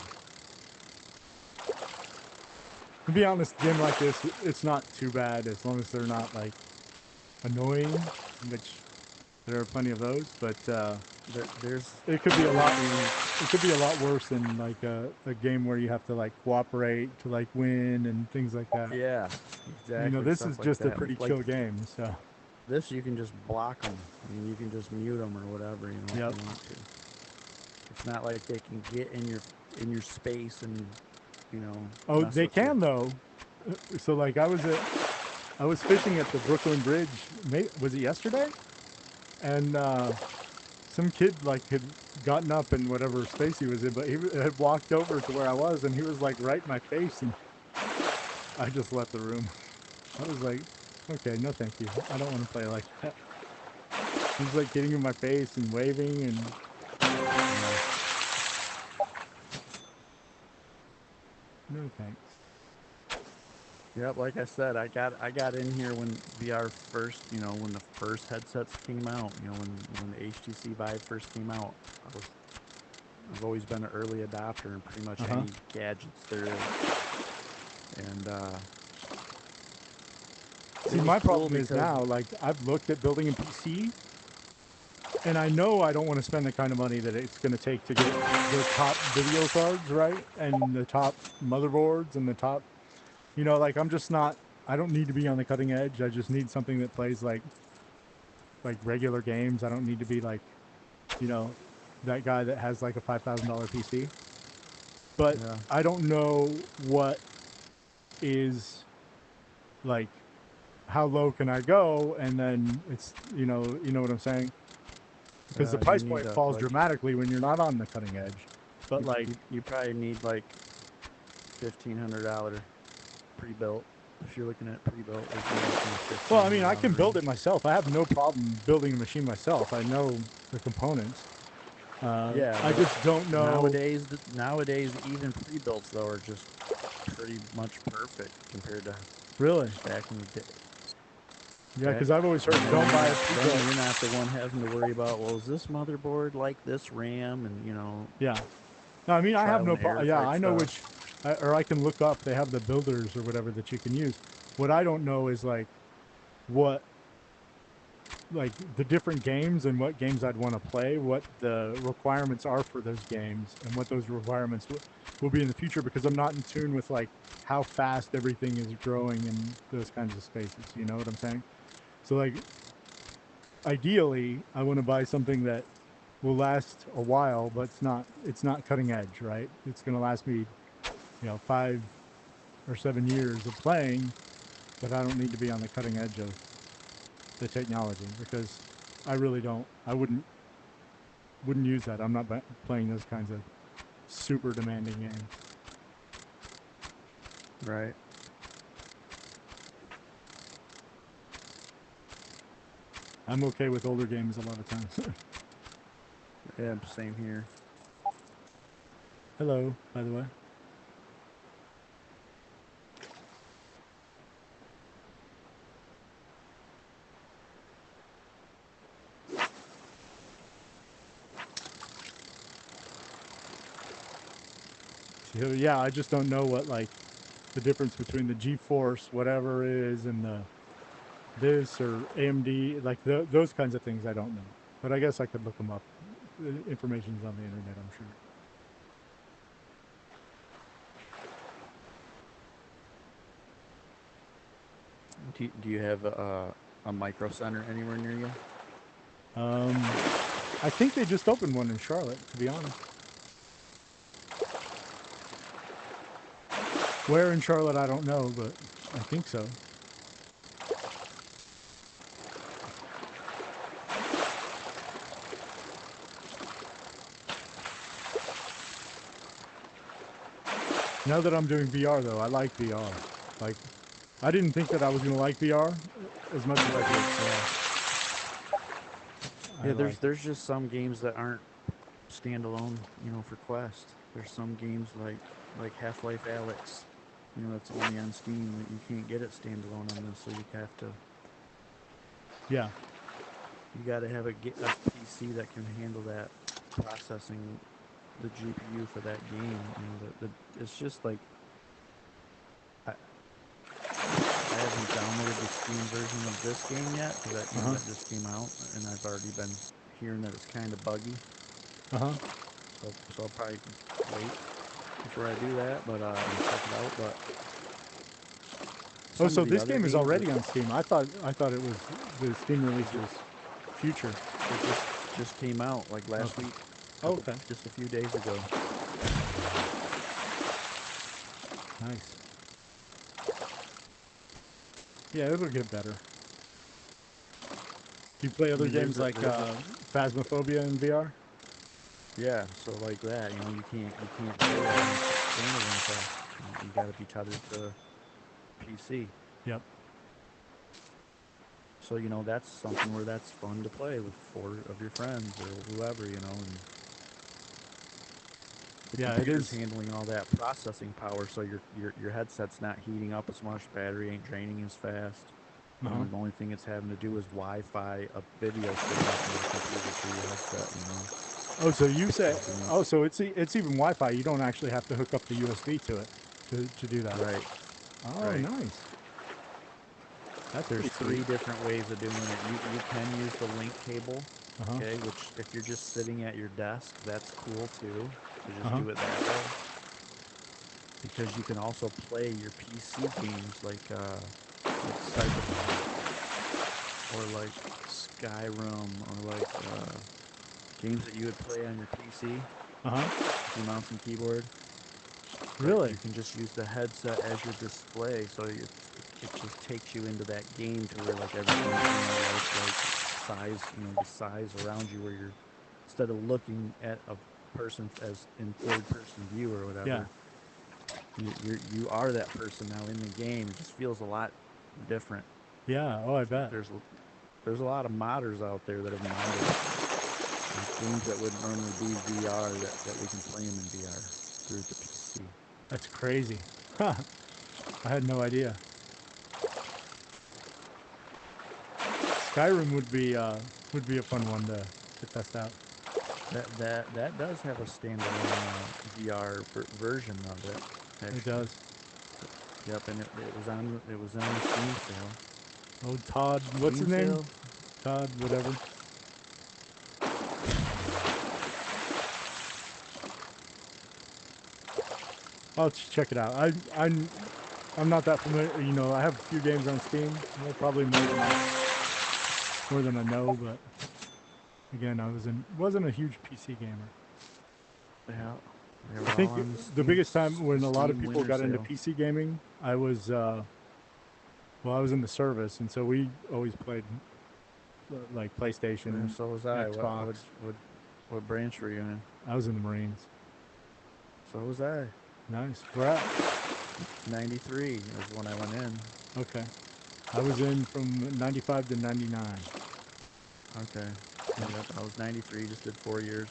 To be honest, a game like this, it's not too bad as long as they're not like annoying, which there are plenty of those. But it could be a lot. It could be a lot worse than like a game where you have to like cooperate to like win and things like that. Yeah, exactly. You know, this stuff is like just a that. pretty Like, chill game. So this you can just block them. I mean, you can just mute them or whatever, you know, if you want to. It's not like they can get in your space and, you know. Oh, they can though. So like I was fishing at the Brooklyn Bridge. Was it yesterday? And some kid like had gotten up in whatever space he was in, but he had walked over to where I was, and he was like right in my face, and I just left the room. I was like, okay, no thank you. I don't want to play like that. He was like getting in my face and waving, and no thanks. Yep, like I said, I got in here when VR first, you know, when the first headsets came out, you know, when the HTC Vive first came out. I've always been an early adopter in pretty much any gadgets there is. And see, my problem is now, like, I've looked at building a PC, and I know I don't want to spend the kind of money that it's going to take to get the top video cards, right? And the top motherboards and the top, you know, like, I'm just not, I don't need to be on the cutting edge. I just need something that plays like regular games. I don't need to be like, you know, that guy that has like a $5,000 PC. But I don't know what is, like, how low can I go? And then it's, you know what I'm saying? Because the price point falls dramatically when you're not on the cutting edge. But like, you probably need like $1,500 pre-built. If you're looking at pre-built, well, I mean, I can build it myself. I have no problem building a machine myself. I know the components. Yeah, I just don't know. Nowadays, even pre-builts though are just pretty much perfect compared to Really? back in the day. Yeah, because I've always heard don't buy a pre-built. Then you're not the one having to worry about, well, is this motherboard like this RAM, and Yeah. No, I mean, I have no problem. Yeah, I know stuff. or I can look up. They have the builders or whatever that you can use. What I don't know is like the different games and what games I'd want to play, what the requirements are for those games, and what those requirements will be in the future, because I'm not in tune with like how fast everything is growing in those kinds of spaces. You know what I'm saying? So like, ideally, I want to buy something that will last a while, but it's not cutting edge, right? It's going to last me, 5 or 7 years of playing, but I don't need to be on the cutting edge of the technology, because I really don't. I wouldn't use that. I'm not playing those kinds of super demanding games. Right. I'm okay with older games a lot of times. Yeah, same here. Hello, by the way. So, yeah, I just don't know what like the difference between the GeForce whatever is and this or AMD, like those kinds of things I don't know. But I guess I could look them up. The information's on the internet, I'm sure. Do you have a micro center anywhere near you? I think they just opened one in Charlotte, to be honest. Where in Charlotte, I don't know, but I think so. Now that I'm doing VR, though, I like VR. Like, I didn't think that I was going to like VR as much as I did. Yeah, there's just some games that aren't standalone, for Quest. There's some games like Half-Life Alyx, that's only on Steam, that you can't get it standalone on this, so you have to. Yeah. You got to have a PC that can handle that processing, the GPU for that game. It's just like I haven't downloaded the Steam version of this game yet, because that just came out, and I've already been hearing that it's kind of buggy. So I'll probably wait before I do that, but and check it out. But so this game is already on Steam. I thought it was the Steam release was future. It just came out like last week. Okay. Just a few days ago. Nice. Yeah, it'll get better. Do you play other games like Phasmophobia in VR? Yeah, so like that, you can't play that in standalone Quest. You got to be tethered to PC. Yep. So that's something where that's fun to play with 4 of your friends or whoever, and the computer's handling all that processing power, so your headset's not heating up as much, battery ain't draining as fast. The only thing it's having to do is Wi-Fi a video signal from the computer to your headset. Oh, so you say? Oh, so it's even Wi-Fi. You don't actually have to hook up the USB to it to do that. Right. Oh, right. Nice. There's 3 different ways of doing it. You can use the link cable, okay, which if you're just sitting at your desk, that's cool too, to just do it that way. Because you can also play your PC games like Cyberpunk, or like Skyrim, or like games that you would play on your PC, your mouse and keyboard. Really? You can just use the headset as your display, so it just takes you into that game to where like everything's like size, the size around you, where you're, instead of looking at a person as in third person view or whatever. Yeah. You are that person now in the game. It just feels a lot different. Yeah. Oh, I bet. There's a lot of modders out there that have modded games that wouldn't normally be VR that we can play them in VR through the PC. That's crazy. Huh. I had no idea. Skyrim would be a fun one to test out. That does have a standalone VR version of it. Actually. It does. Yep, and it was on the Steam sale. Oh, Todd, what's his name? Sale? Todd, whatever. I'll just check it out. I'm not that familiar. You know, I have a few games on Steam. Well, probably more than I know, but again, I wasn't a huge PC gamer. Yeah. I think the biggest time when a lot of people got into PC gaming, I was in the service, and so we always played like PlayStation. Yeah, so was I. Xbox. What branch were you in? I was in the Marines. So was I. Nice. Where at? 93 is when I went in. Okay. I was in from 95 to 99. Okay. Yep, I was 93, just did 4 years.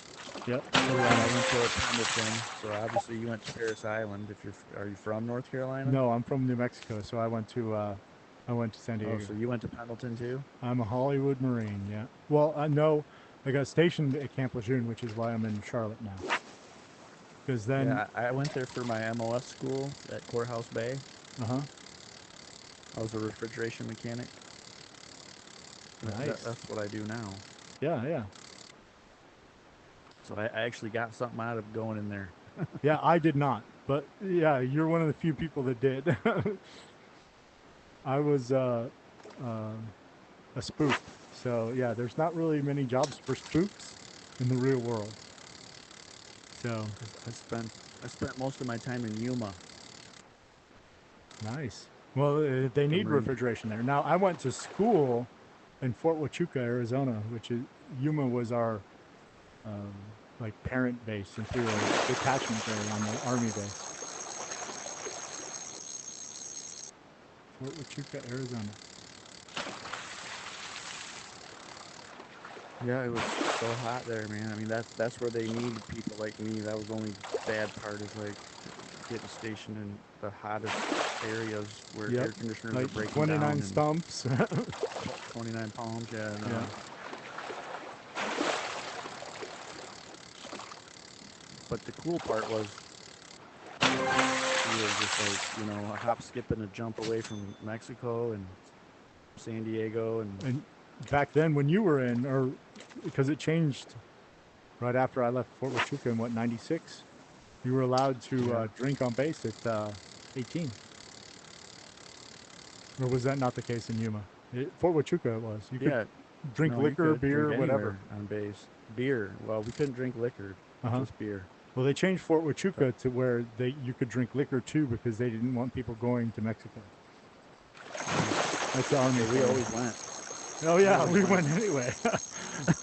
Yep. I went to Pendleton, so obviously you went to Paris Island. Are you from North Carolina? No, I'm from New Mexico, so I went to San Diego. Oh, so you went to Pendleton too? I'm a Hollywood Marine, yeah. Well, no, I got stationed at Camp Lejeune, which is why I'm in Charlotte now. Because then... Yeah, I went there for my MOS school at Courthouse Bay. Uh-huh. I was a refrigeration mechanic. Nice. That's what I do now. Yeah, yeah. So I actually got something out of going in there. Yeah, I did not. But, yeah, you're one of the few people that did. I was a spook. So, yeah, there's not really many jobs for spooks in the real world. So I spent most of my time in Yuma. Nice. Well, they need refrigeration there. Now, I went to school in Fort Huachuca, Arizona, which is Yuma was our like parent base, imperial detachment there on the army base. Fort Huachuca, Arizona. Yeah, it was so hot there, man. I mean, that's where they need people like me. That was the only bad part is like getting stationed in the hottest areas where air conditioners like are breaking 29 down. stumps. 29 palms, yeah. But the cool part was we were just like, you know, a hop, skip, and a jump away from Mexico and San Diego. And back then when you were in, or because it changed right after I left Fort Huachuca in, what, 96? You were allowed to drink on base at 18. Or was that not the case in Yuma? Fort Huachuca it was. You could drink liquor, beer, whatever. On base. Beer. Well, we couldn't drink liquor, just beer. Well, they changed Fort Huachuca to where you could drink liquor too because they didn't want people going to Mexico. That's the army. We always went. Oh yeah, we went anyway.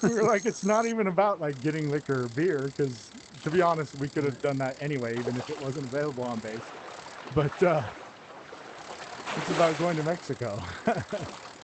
We were like, it's not even about like getting liquor or beer because, to be honest, we could have done that anyway, even if it wasn't available on base. But it's about going to Mexico.